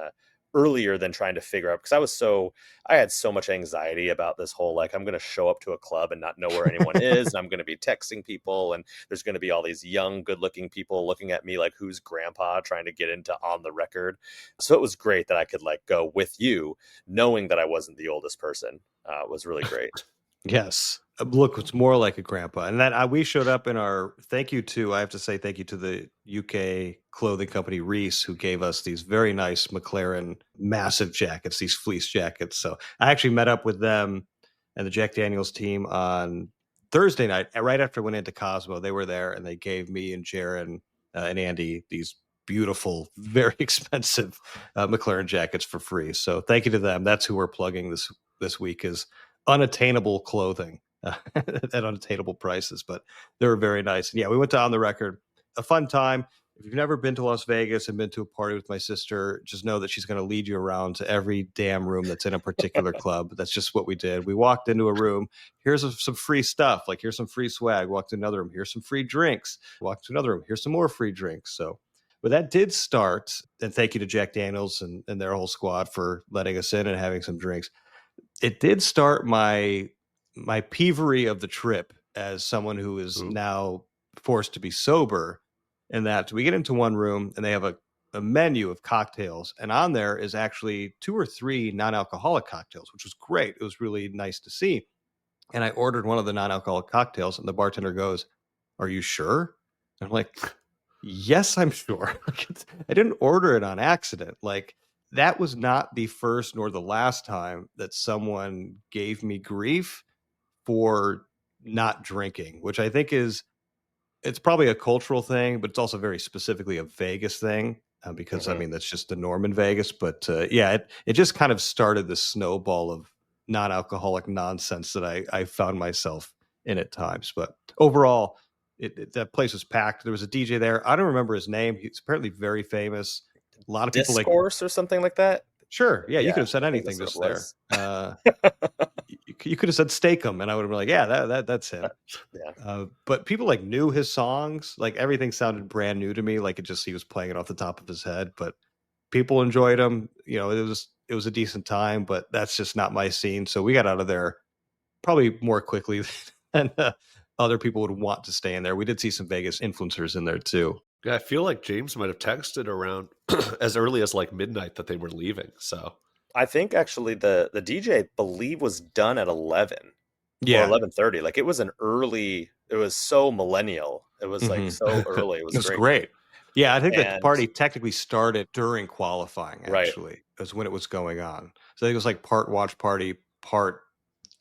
earlier than trying to figure out, because I had so much anxiety about this whole, like, I'm going to show up to a club and not know where anyone is. And I'm going to be texting people. And there's going to be all these young, good looking people looking at me like, who's grandpa, trying to get into On the Record. So it was great that I could like go with you, knowing that I wasn't the oldest person. Was really great. Yes. Look, it's more like a grandpa. And that we showed up in our I have to say thank you to the UK clothing company Reese, who gave us these very nice McLaren massive jackets, these fleece jackets. So I actually met up with them and the Jack Daniels team on Thursday night, right after I went into Cosmo. They were there and they gave me and Jaron and Andy these beautiful, very expensive McLaren jackets for free. So thank you to them. That's who we're plugging this week, is unattainable clothing at unattainable prices, but they were very nice. And yeah, we went to On the Record, a fun time. If you've never been to Las Vegas and been to a party with my sister, just know that she's going to lead you around to every damn room that's in a particular club. That's just what we did. We walked into a room. Here's some free stuff. Like, here's some free swag. Walked to another room. Here's some free drinks. Walked to another room. Here's some more free drinks. So, but that did start. And thank you to Jack Daniels and their whole squad for letting us in and having some drinks. It did start my peevery of the trip as someone who is now forced to be sober, in that we get into one room and they have a menu of cocktails, and on there is actually 2 or 3 non-alcoholic cocktails, which was great. It was really nice to see. And I ordered one of the non-alcoholic cocktails and the bartender goes, "Are you sure?" And I'm like, "Yes, I'm sure." I didn't order it on accident. Like, that was not the first nor the last time that someone gave me grief for not drinking, which I think it's probably a cultural thing, but it's also very specifically a Vegas thing, because I mean, that's just the norm in Vegas. But yeah, it just kind of started this snowball of non-alcoholic nonsense that I found myself in at times. But overall, that place was packed. There was a DJ there. I don't remember his name. He's apparently very famous. A lot of people Discourse or something like that. Sure. Yeah, you could have said anything just there. You could have said Steakum, and I would have been like, yeah, that's him. Yeah. But people like knew his songs. Like, everything sounded brand new to me. Like, he was playing it off the top of his head. But people enjoyed him. It was a decent time. But that's just not my scene. So we got out of there probably more quickly than other people would want to stay in there. We did see some Vegas influencers in there too. Yeah, I feel like James might have texted around as early as like midnight that they were leaving. So I think actually the DJ, I believe, was done at 11 or 11:30. Like, it was an early so millennial. It was like so early. It was It's great. great. Yeah, I think the And party technically started during qualifying, right. actually, is when it was going on. So I think it was like part watch party, part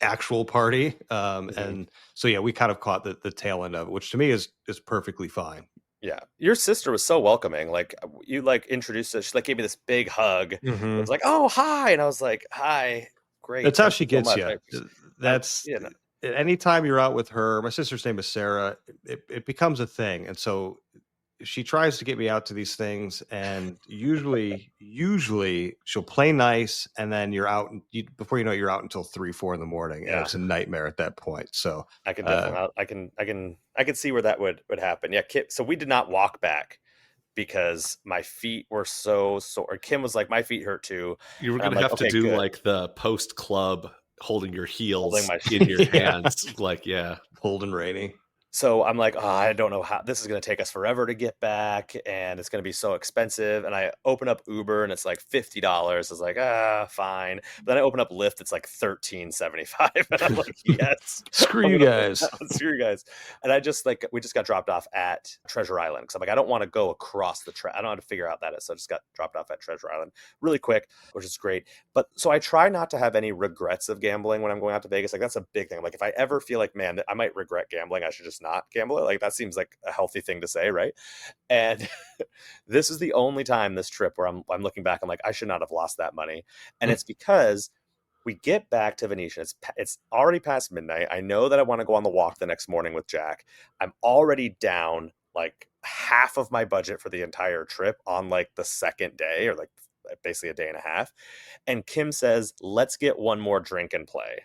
actual party. And so, yeah, we kind of caught the tail end of it, which to me is perfectly fine. Yeah. Your sister was so welcoming. Like you like introduced us. She like gave me this big hug. It was like, oh, hi. And I was like, hi. Great. That's how Thank she you so gets much. you. That's You know, anytime you're out with her. My sister's name is Sarah. It becomes a thing, and so she tries to get me out to these things, and usually she'll play nice, and then you're out, and before you know it, you're out until 3-4 in the morning, and Yeah. it's a nightmare at that point. So I can definitely, I can see where that would happen. Yeah. So we did not walk back because my feet were so sore. Kim was like, my feet hurt too. You were And I'm going to like, have to okay, do good. like the post club holding your Holding heels my in your Yeah. hands. Like, yeah. cold and rainy. So I'm like, oh, I don't know how this is going to take us forever to get back, and it's going to be so expensive. And I open up Uber, and it's like $50. I was like, fine. But then I open up Lyft, it's like $13.75, and I'm like, yes, Screw you guys. Screw you guys. And I just like we just got dropped off at Treasure Island because I'm like, I don't want to go across the track. I don't know how to figure out that is, so I just got dropped off at Treasure Island really quick, which is great. But so I try not to have any regrets of gambling when I'm going out to Vegas. Like that's a big thing. I'm like, if I ever feel like, man, I might regret gambling, I should just not gamble it. Like that seems like a healthy thing to say, right? And this is the only time this trip where I'm looking back, I'm like, I should not have lost that money. And it's because we get back to Venetian. It's already past midnight. I know that I want to go on the walk the next morning with Jack. I'm already down like half of my budget for the entire trip on like the second day, or like basically a day and a half. And Kim says, let's get one more drink and play.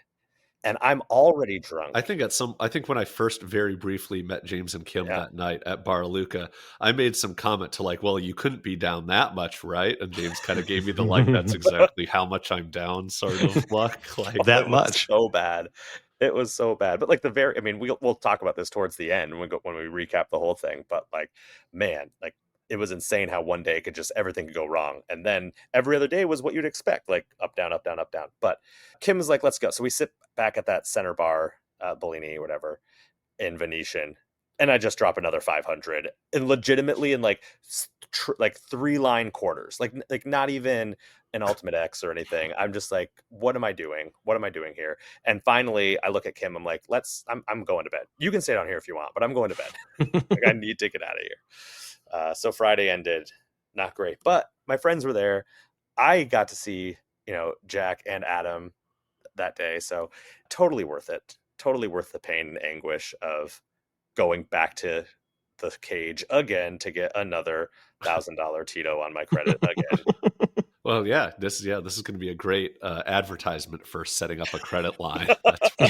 And I'm already drunk. I think when I first very briefly met James and Kim that night at Bar Luca, I made some comment to like, well, you couldn't be down that much, right? And James kind of gave me the like, that's exactly how much I'm down sort of look. Like that much. So bad. It was so bad. But like I mean, we'll talk about this towards the end when we recap the whole thing. But like, man, like it was insane how one day everything could go wrong. And then every other day was what you'd expect, like up, down, up, down, up, down. But Kim was like, let's go. So we sit back at that center bar, Bellini or whatever, in Venetian. And I just drop another 500 and legitimately in like 3-line quarters, like not even an Ultimate X or anything. I'm just like, what am I doing? What am I doing here? And finally I look at Kim. I'm like, I'm going to bed. You can stay down here if you want, but I'm going to bed. Like, I need to get out of here. So Friday ended not great, but my friends were there. I got to see, Jack and Adam that day. So totally worth it. Totally worth the pain and anguish of going back to the cage again to get another $1,000 Tito on my credit again. Well, yeah, this is going to be a great advertisement for setting up a credit line. That's for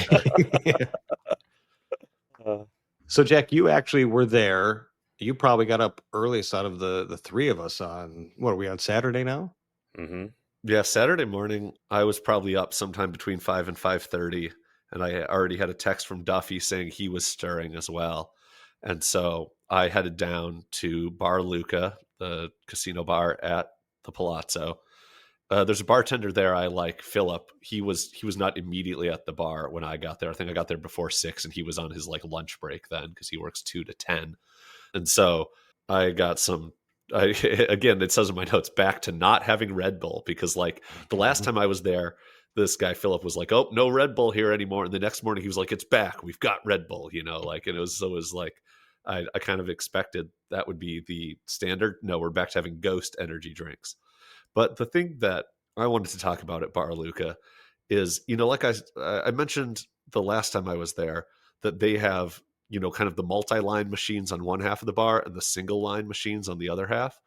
sure. So Jack, you actually were there. You probably got up earliest out of the three of us on, what are we on Saturday now? Mm-hmm. Yeah, Saturday morning, I was probably up sometime between 5 and 5:30, and I already had a text from Duffy saying he was stirring as well. And so I headed down to Bar Luca, the casino bar at the Palazzo. There's a bartender there I like, Philip. He was not immediately at the bar when I got there. I think I got there before 6, and he was on his like lunch break then because he works 2 to 10. And so I got again, it says in my notes, back to not having Red Bull, because like the last time I was there, this guy Philip was like, oh, no Red Bull here anymore. And the next morning he was like, it's back. We've got Red Bull, like, and it was like, I kind of expected that would be the standard. No, we're back to having Ghost energy drinks. But the thing that I wanted to talk about at Bar Luca is, like I mentioned the last time I was there, that they have, kind of the multi-line machines on one half of the bar and the single line machines on the other half.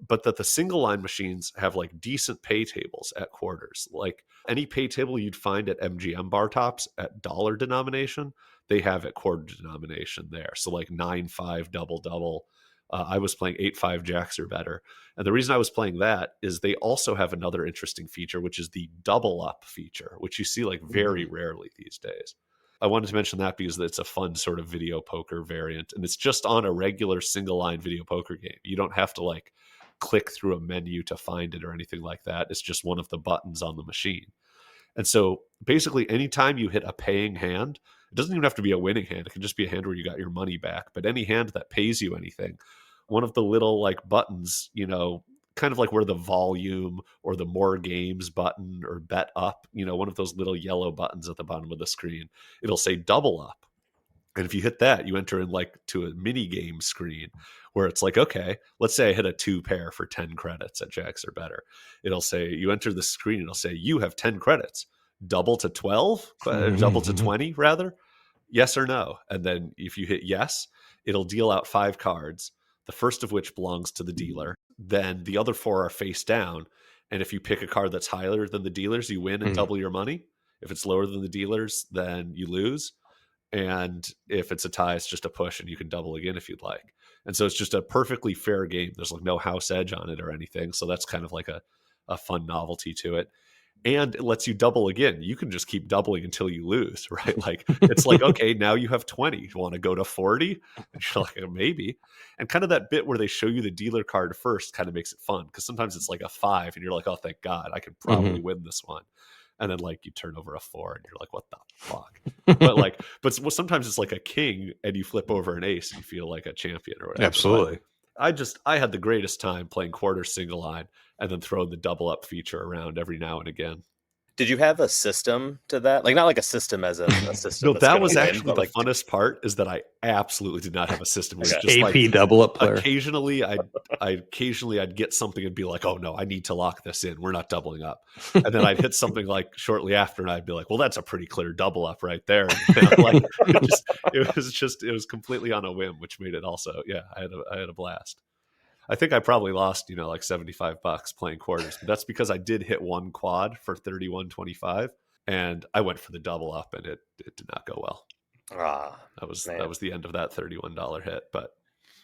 But that the single line machines have like decent pay tables at quarters. Like any pay table you'd find at MGM bar tops at dollar denomination, they have at quarter denomination there. So like 9-5 double. I was playing 8-5 jacks or better. And the reason I was playing that is they also have another interesting feature, which is the double up feature, which you see like very rarely these days. I wanted to mention that because it's a fun sort of video poker variant, and it's just on a regular single line video poker game. You don't have to like click through a menu to find it or anything like that. It's just one of the buttons on the machine. And so basically anytime you hit a paying hand, doesn't even have to be a winning hand. It can just be a hand where you got your money back. But any hand that pays you anything, one of the little like buttons, kind of like where the volume or the more games button or bet up, one of those little yellow buttons at the bottom of the screen, it'll say double up. And if you hit that, you enter in like to a mini game screen where it's like, okay, let's say I hit a 2 pair for 10 credits at Jacks or better. It'll say, you enter the screen, it'll say, you have 10 credits, double to 12, double to 20 rather, yes or no. And then if you hit yes, it'll deal out 5 cards, the first of which belongs to the dealer. Then the other 4 are face down. And if you pick a card that's higher than the dealer's, you win and double your money. If it's lower than the dealer's, then you lose. And if it's a tie, it's just a push and you can double again if you'd like. And so it's just a perfectly fair game. There's like no house edge on it or anything. So that's kind of like a fun novelty to it. And it lets you double again. You can just keep doubling until you lose, right? Like it's like, okay, now you have 20. You want to go to 40? And you're like, maybe. And kind of that bit where they show you the dealer card first kind of makes it fun, because sometimes it's like a 5 and you're like, oh, thank God, I could probably win this one. And then like you turn over a 4 and you're like, what the fuck? but sometimes it's like a king and you flip over an ace and you feel like a champion or whatever. Absolutely. I had the greatest time playing quarter single line and then throwing the double up feature around every now and again. Did you have a system to that? Like, not like a system as a system. No, that was actually the funnest part, is that I absolutely did not have a system. It was just AP like double up player. Occasionally I'd get something and be like, oh no, I need to lock this in. We're not doubling up. And then I'd hit something like shortly after and I'd be like, well, that's a pretty clear double up right there. And like, it was completely on a whim, which made it also, I had a blast. I think I probably lost, like $75 playing quarters, but that's because I did hit one quad for 31.25 and I went for the double up and it did not go well. That was the end of that $31 hit. But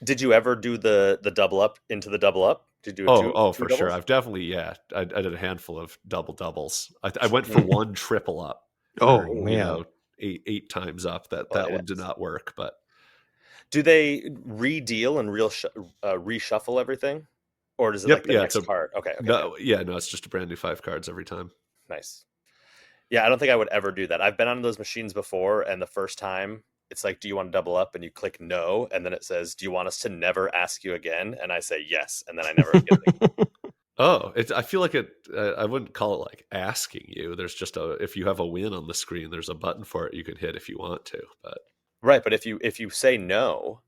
did you ever do the double up into the double up? Did you do two doubles? For sure. I've definitely, I did a handful of doubles. I went for one triple up. Man. 8 times up. That one did not work, but. Do they re-deal and reshuffle everything? Or does it like the next card? Okay. No, it's just a brand new 5 cards every time. Nice. Yeah, I don't think I would ever do that. I've been on those machines before, and the first time it's like, do you want to double up? And you click no, and then it says, do you want us to never ask you again? And I say yes, and then I never get it. Oh, I feel like it. I wouldn't call it like asking you. There's just if you have a win on the screen, there's a button for it you can hit if you want to. But right, but if you say no,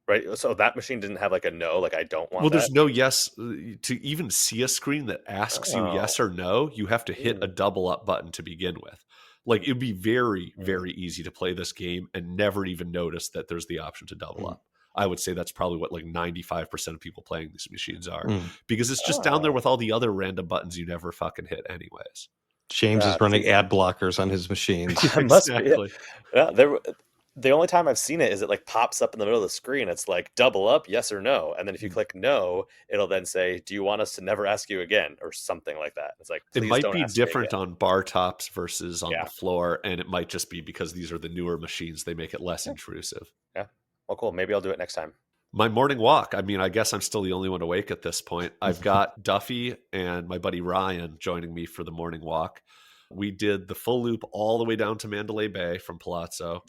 right? So that machine didn't have like a no, like I don't want. Well, there's no yes to even see a screen that asks you yes or no. You have to hit a double up button to begin with. Like it'd be very, very easy to play this game and never even notice that there's the option to double up. I would say that's probably what like 95% of people playing these machines are, because it's just down there with all the other random buttons you never fucking hit anyways. James is running ad blockers on his machines. Exactly. The only time I've seen it is it like pops up in the middle of the screen. It's like double up, yes or no. And then if you click no, it'll then say, do you want us to never ask you again? Or something like that. It's like, it might be different on bar tops versus on the floor. And it might just be because these are the newer machines. They make it less intrusive. Yeah. Well, cool. Maybe I'll do it next time. My morning walk. I mean, I guess I'm still the only one awake at this point. I've got Duffy and my buddy Ryan joining me for the morning walk. We did the full loop all the way down to Mandalay Bay from Palazzo.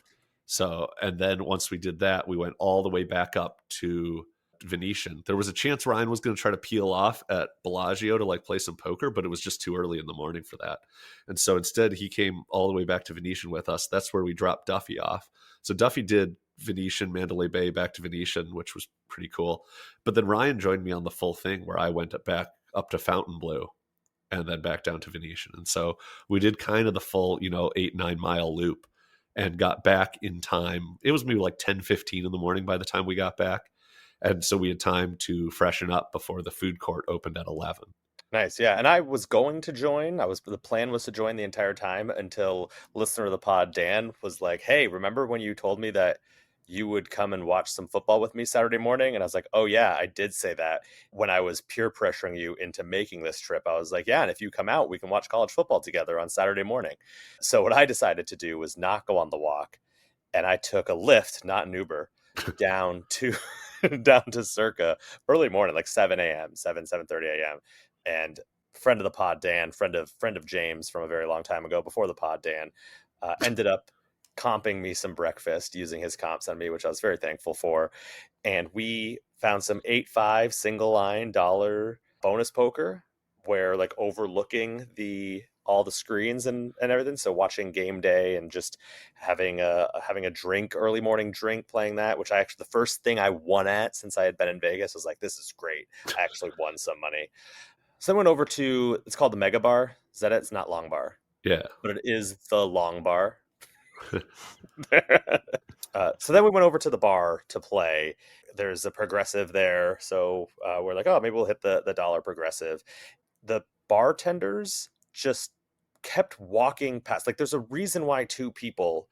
So, and then once we did that, we went all the way back up to Venetian. There was a chance Ryan was going to try to peel off at Bellagio to like play some poker, but it was just too early in the morning for that. And so instead he came all the way back to Venetian with us. That's where we dropped Duffy off. So Duffy did Venetian, Mandalay Bay, back to Venetian, which was pretty cool. But then Ryan joined me on the full thing where I went back up to Fontainebleau and then back down to Venetian. And so we did kind of the full, 8-9 mile loop and got back in time. It was maybe like 10:15 in the morning by the time we got back. And so we had time to freshen up before the food court opened at 11. Nice. Yeah. And I was going to join. The plan was to join the entire time until listener of the pod, Dan, was like, hey, remember when you told me that you would come and watch some football with me Saturday morning? And I was like, oh yeah, I did say that when I was peer pressuring you into making this trip. I was like, yeah, and if you come out, we can watch college football together on Saturday morning. So what I decided to do was not go on the walk. And I took a Lyft, not an Uber, down to Circa early morning, like 7 a.m., 7:30 a.m. And friend of the pod, Dan, friend of James from a very long time ago before the pod, Dan, ended up comping me some breakfast using his comps on me, which I was very thankful for. And we found some 8-5 single line dollar bonus poker where like overlooking all the screens and everything. So watching game day and just having a drink, early morning drink, playing that, which the first thing I won at since I had been in Vegas, was like, this is great. I actually won some money. So I went over to, it's called the Mega Bar. Is that it? It's not Long Bar. Yeah. But it is the Long Bar. So then we went over to the bar to play. There's a progressive there. So we're like, oh, maybe we'll hit the dollar progressive. The bartenders just kept walking past. Like, there's a reason why two people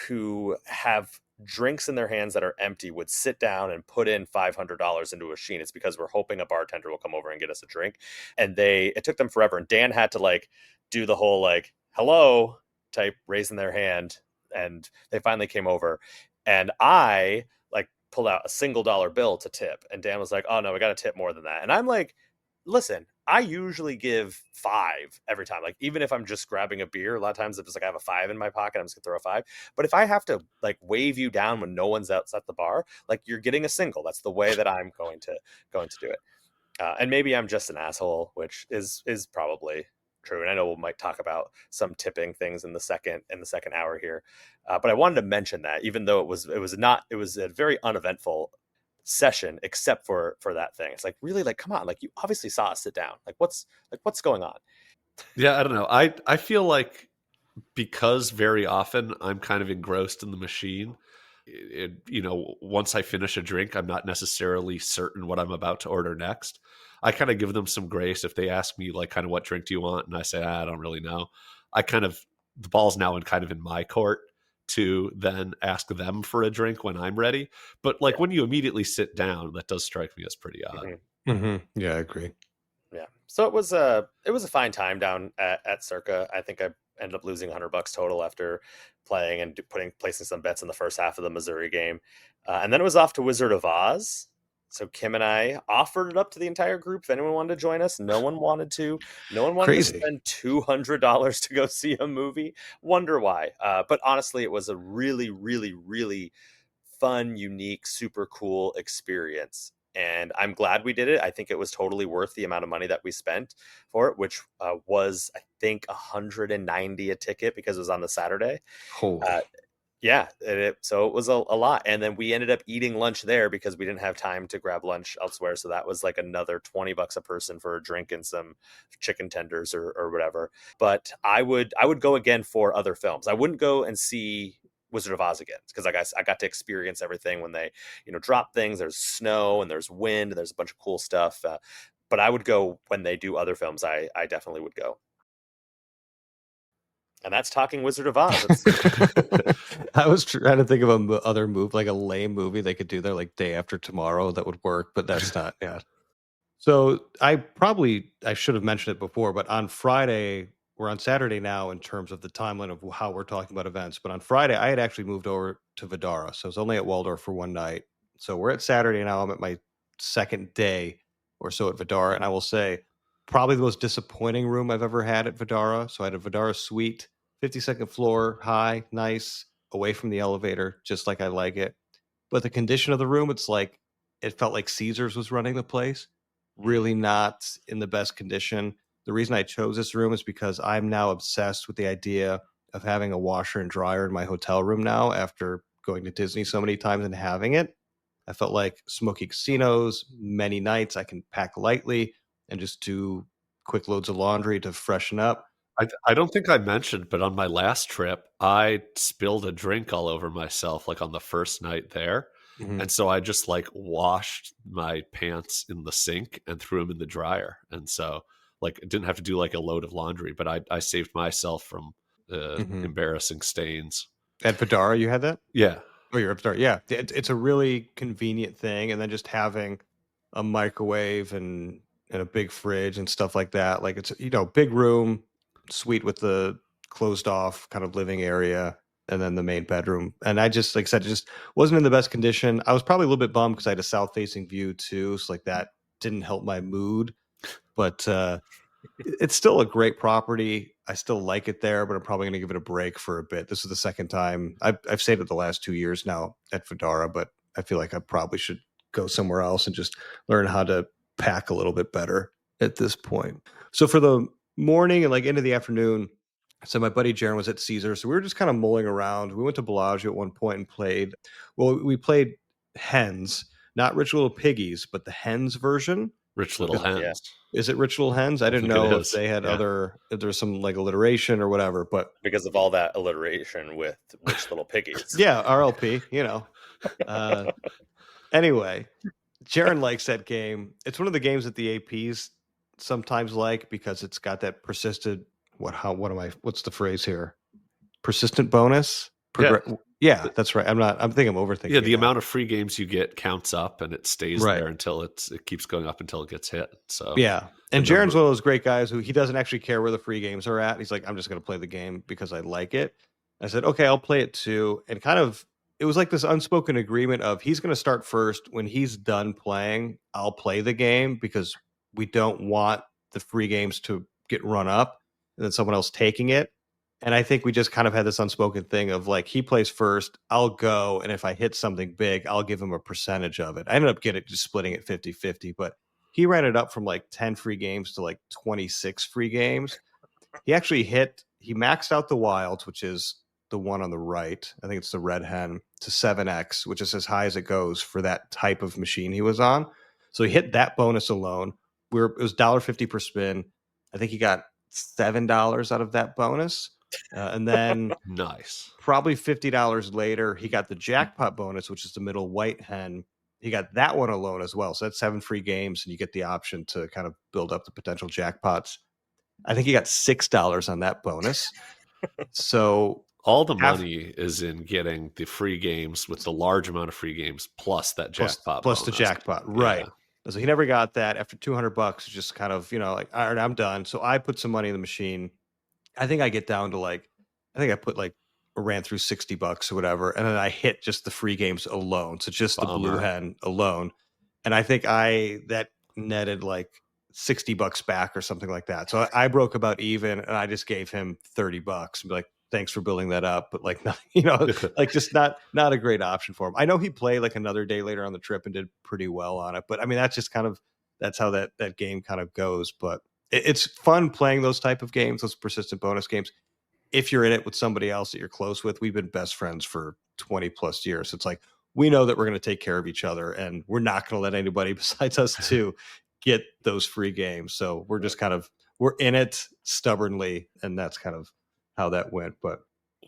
who have drinks in their hands that are empty would sit down and put in $500 into a machine. It's because we're hoping a bartender will come over and get us a drink. And it took them forever. And Dan had to like do the whole like, hello type, raising their hand. And they finally came over. And I like pulled out a single dollar bill to tip. And Dan was like, oh no, we got to tip more than that. And I'm like, listen, I usually give $5 every time. Like, even if I'm just grabbing a beer, a lot of times if it's like I have a $5 in my pocket, I'm just gonna throw a $5. But if I have to like wave you down when no one's else at the bar, like, you're getting a single. That's the way that I'm going to do it. And maybe I'm just an asshole, which is probably true. And I know we might talk about some tipping things in the second hour here. But I wanted to mention that, even though it was a very uneventful session, except for that thing. It's like, really, like, come on, like, you obviously saw us sit down. Like, what's going on? Yeah, I don't know. I feel like, because very often I'm kind of engrossed in the machine, once I finish a drink, I'm not necessarily certain what I'm about to order next. I kind of give them some grace if they ask me like, kind of, what drink do you want? And I say, I don't really know. The ball's now kind of in my court to then ask them for a drink when I'm ready. But like, when you immediately sit down, that does strike me as pretty odd. Mm-hmm. Mm-hmm. Yeah, I agree. Yeah. So it was a fine time down at Circa. I think I ended up losing $100 total after playing and placing some bets in the first half of the Missouri game. And then it was off to Wizard of Oz. So Kim and I offered it up to the entire group if anyone wanted to join us. No one wanted to. No one wanted Crazy. to spend $200 to go see a movie. Wonder why. But honestly, it was a really, really, really fun, unique, super cool experience. And I'm glad we did it. I think it was totally worth the amount of money that we spent for it, which was, I think, $190 a ticket because it was on the Saturday. Holy. Yeah, so it was a lot. And then we ended up eating lunch there because we didn't have time to grab lunch elsewhere. So that was like another $20 a person for a drink and some chicken tenders or whatever. But I would go again for other films. I wouldn't go and see Wizard of Oz again because I got to experience everything when they drop things. There's snow and there's wind and there's a bunch of cool stuff. But I would go when they do other films. I definitely would go. And that's talking Wizard of Oz. I was trying to think of other movie, like a lame movie they could do there, like Day After Tomorrow, that would work, but that's not. Yeah. So I should have mentioned it before, but on Friday, we're on Saturday now in terms of the timeline of how we're talking about events. But on Friday, I had actually moved over to Vidara, so I was only at Waldorf for one night. So we're at Saturday now. I'm at my second day or so at Vidara, and I will say, probably the most disappointing room I've ever had at Vidara. So I had a Vidara suite, 52nd floor, high, nice, away from the elevator, just like I like it. But the condition of the room, it felt like Caesars was running the place. Really not in the best condition. The reason I chose this room is because I'm now obsessed with the idea of having a washer and dryer in my hotel room now after going to Disney so many times and having it. I felt like smoky casinos, many nights I can pack lightly and just do quick loads of laundry to freshen up. I don't think I mentioned, but on my last trip, I spilled a drink all over myself, like on the first night there. Mhm. And so I just like washed my pants in the sink and threw them in the dryer. And so like, I didn't have to do like a load of laundry, but I saved myself from embarrassing stains. At Vidara, you had that? Yeah. Oh, you're at Vidara. Yeah. It's a really convenient thing. And then just having a microwave and a big fridge and stuff like that. Like, it's, big room, suite with the closed off kind of living area, and then the main bedroom. And I just, like I said, it just wasn't in the best condition. I was probably a little bit bummed because I had a south facing view too. So like that didn't help my mood. But It's still a great property. I still like it there, but I'm probably going to give it a break for a bit. This is the second time I've stayed it the last 2 years now at Fedora, but I feel like I probably should go somewhere else and just learn how to pack a little bit better at this point. So for the morning and like into the afternoon, so my buddy Jaron was at Caesar, so we were just kind of mulling around. We went to Bellagio at one point and played. Well, we played Hens, not Rich Little Piggies, but the Hens version. Rich Little Because- Hens. Yeah. Is it Rich Little Hens? I didn't think it know if is. they had Yeah. if there's some like alliteration or whatever, but Because of all that alliteration with Rich Little Piggies. yeah, RLP, Anyway, Jaron likes that game. It's one of the games that the APs sometimes like because it's got that persistent what's the phrase here? Persistent bonus? Yeah, that's right. I'm thinking I'm overthinking. Yeah, the it. amount of free games you get counts up, and it stays Right. there until it keeps going up until it gets hit. So Yeah. And the Jaron's number- one of those great guys who he doesn't actually care where the free games are at. He's like, I'm just going to play the game because I like it. I said, okay, I'll play it too. And kind of, it was like this unspoken agreement of he's going to start first. When he's done playing, I'll play the game because we don't want the free games to get run up and then someone else taking it. And I think we just kind of had this unspoken thing of like, he plays first, I'll go. And if I hit something big, I'll give him a percentage of it. I ended up just splitting it 50-50, but he ran it up from like 10 free games to like 26 free games. He maxed out the wilds, which is the one on the right. I think it's the red hen, to 7x, which is as high as it goes for that type of machine he was on. So he hit that bonus alone. It was $1.50 per spin. I think he got $7 out of that bonus. And then nice. probably $50 later, he got the jackpot bonus, which is the middle white hen. He got that one alone as well. So that's 7 free games, and you get the option to kind of build up the potential jackpots. I think he got $6 on that bonus. So all the money is in getting the free games with the large amount of free games plus that jackpot plus the bonus. jackpot, right? Yeah. So he never got that. After $200, just kind of like, all right, I'm done. So I put some money in the machine. I think I get down to I ran through $60 or whatever, and then I hit just the free games alone. So just the blue hen alone, and I think that netted like $60 back or something like that. So I broke about even, and I just gave him $30 and be like, thanks for building that up, but like nothing, like just not a great option for him. I know he played like another day later on the trip and did pretty well on it, but I mean that's how that game kind of goes. But it's fun playing those type of games, those persistent bonus games. If you're in it with somebody else that you're close with, we've been best friends for 20 plus years. It's like, we know that we're going to take care of each other, and we're not going to let anybody besides us two get those free games. So we're just we're in it stubbornly. And that's kind of how that went. But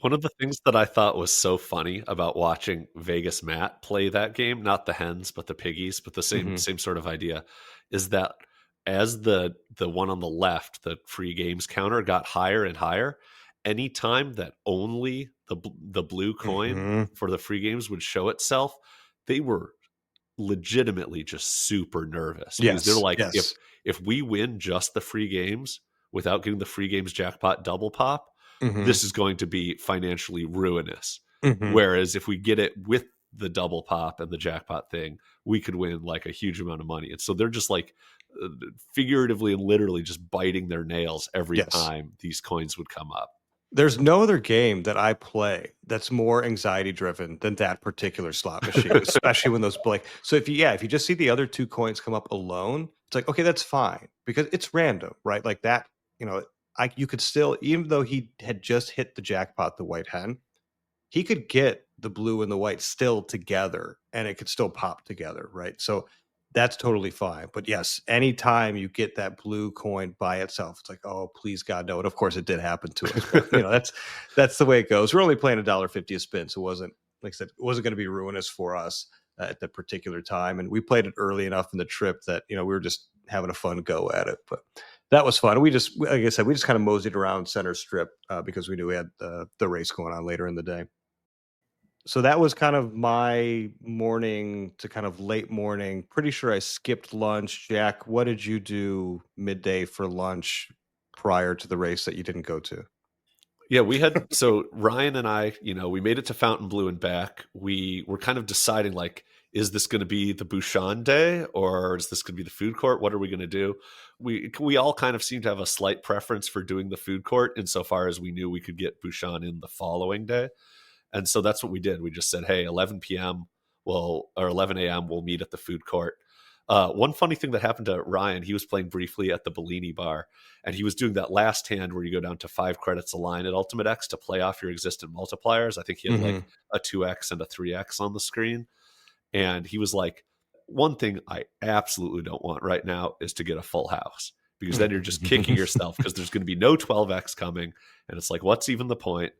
one of the things that I thought was so funny about watching Vegas Matt play that game, not the hens, but the piggies, but the same sort of idea, is that as the one on the left, the free games counter got higher and higher, anytime that only the blue coin for the free games would show itself, they were legitimately just super nervous. Because they're like, if we win just the free games without getting the free games jackpot double pop, this is going to be financially ruinous. Whereas if we get it with the double pop and the jackpot thing, we could win like a huge amount of money. And so they're just like figuratively and literally just biting their nails every time these coins would come up. There's no other game that I play that's more anxiety driven than that particular slot machine, especially when those blank. So if you just see the other two coins come up alone, it's like, okay, that's fine because it's random, right? Like that, you could still, even though he had just hit the jackpot, the white hen, he could get the blue and the white still together and it could still pop together, right? So that's totally fine. But yes, anytime you get that blue coin by itself, it's like, oh, please God, no. And of course it did happen to us. But, that's the way it goes. We're only playing $1.50 a spin. So it wasn't, like I said, it wasn't going to be ruinous for us at that particular time. And we played it early enough in the trip that, we were just having a fun go at it. But that was fun. We just, like I said, we just kind of moseyed around Center Strip because we knew we had the race going on later in the day. So that was kind of my morning to kind of late morning. Pretty sure I skipped lunch. Jack, what did you do midday for lunch prior to the race that you didn't go to? Yeah, so Ryan and I, we made it to Fontainebleau and back. We were kind of deciding like, is this going to be the Bouchon day, or is this going to be the food court? What are we going to do? We all kind of seem to have a slight preference for doing the food court insofar as we knew we could get Bouchon in the following day. And so that's what we did. We just said, hey, 11 p.m. or 11 a.m. we'll meet at the food court. One funny thing that happened to Ryan, he was playing briefly at the Bellini bar, and he was doing that last hand where you go down to 5 credits a line at Ultimate X to play off your existing multipliers. I think he had like a 2x and a 3x on the screen. And he was like, one thing I absolutely don't want right now is to get a full house, because then you're just kicking yourself because there's going to be no 12x coming. And it's like, what's even the point?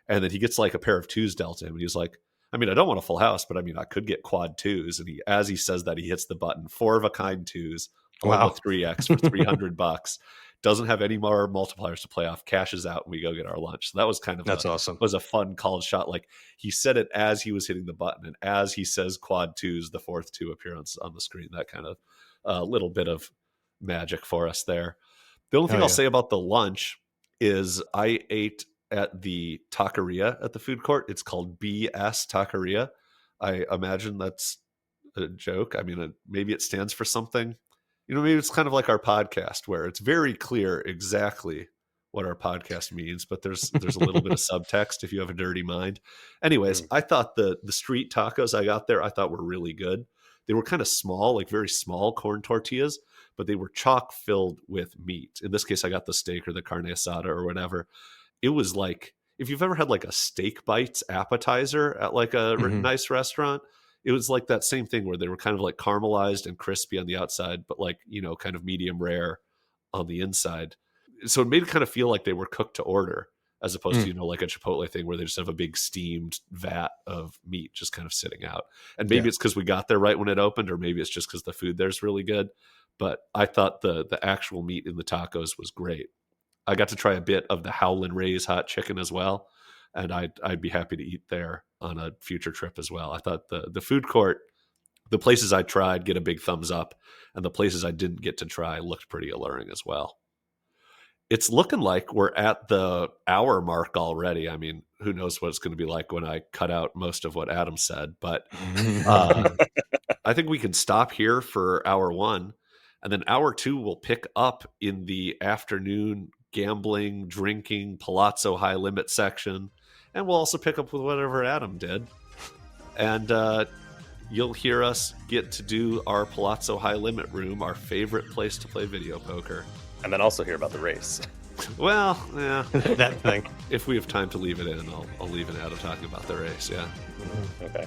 And then he gets like a pair of 2s dealt to him. And he's like, I mean, I don't want a full house, but I mean, I could get quad 2s. And as he says that, he hits the button, 4 of a kind 2s, wow, 3x for $300. Doesn't have any more multipliers to play off, cashes out, and we go get our lunch. So that was kind of awesome. Was a fun called shot. Like, he said it as he was hitting the button, and as he says quad 2s, the 4th 2 appearance on the screen. That kind of little bit of magic for us there. The only thing I'll say about the lunch is I ate at the taqueria at the food court. It's called BS Taqueria. I imagine that's a joke. I mean, maybe it stands for something. You know, maybe it's kind of like our podcast, where it's very clear exactly what our podcast means, but there's a little bit of subtext if you have a dirty mind. Anyways, I thought the street tacos I got there, I thought were really good. They were kind of small, like very small corn tortillas, but they were chock filled with meat. In this case, I got the steak or the carne asada or whatever. It was like, if you've ever had like a steak bites appetizer at like a nice restaurant, it was like that same thing where they were kind of like caramelized and crispy on the outside, but like, you know, kind of medium rare on the inside. So it made it kind of feel like they were cooked to order, as opposed to, you know, like a Chipotle thing where they just have a big steamed vat of meat just kind of sitting out. And maybe it's because we got there right when it opened, or maybe it's just because the food there's really good. But I thought the actual meat in the tacos was great. I got to try a bit of the Howlin' Ray's hot chicken as well, and I'd be happy to eat there on a future trip as well. I thought the food court, the places I tried get a big thumbs up, and the places I didn't get to try looked pretty alluring as well. It's looking like we're at the hour mark already. I mean, who knows what it's going to be like when I cut out most of what Adam said, but I think we can stop here for hour 1, and then hour 2 will pick up in the afternoon gambling, drinking, Palazzo high limit section. And we'll also pick up with whatever Adam did. And you'll hear us get to do our Palazzo high limit room, our favorite place to play video poker. And then also hear about the race. Well, yeah. That thing. If we have time to leave it in, I'll leave it out of talking about the race, yeah. Okay.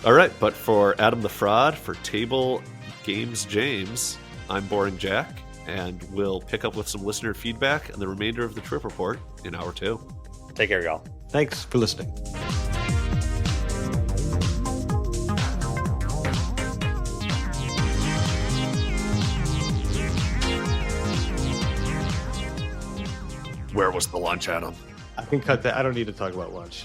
All right, but for Adam the Fraud, for Table Games James, I'm Boring Jack, and we'll pick up with some listener feedback and the remainder of the trip report in hour 2. Take care, y'all. Thanks for listening. Where was the lunch, Adam? I can cut that. I don't need to talk about lunch.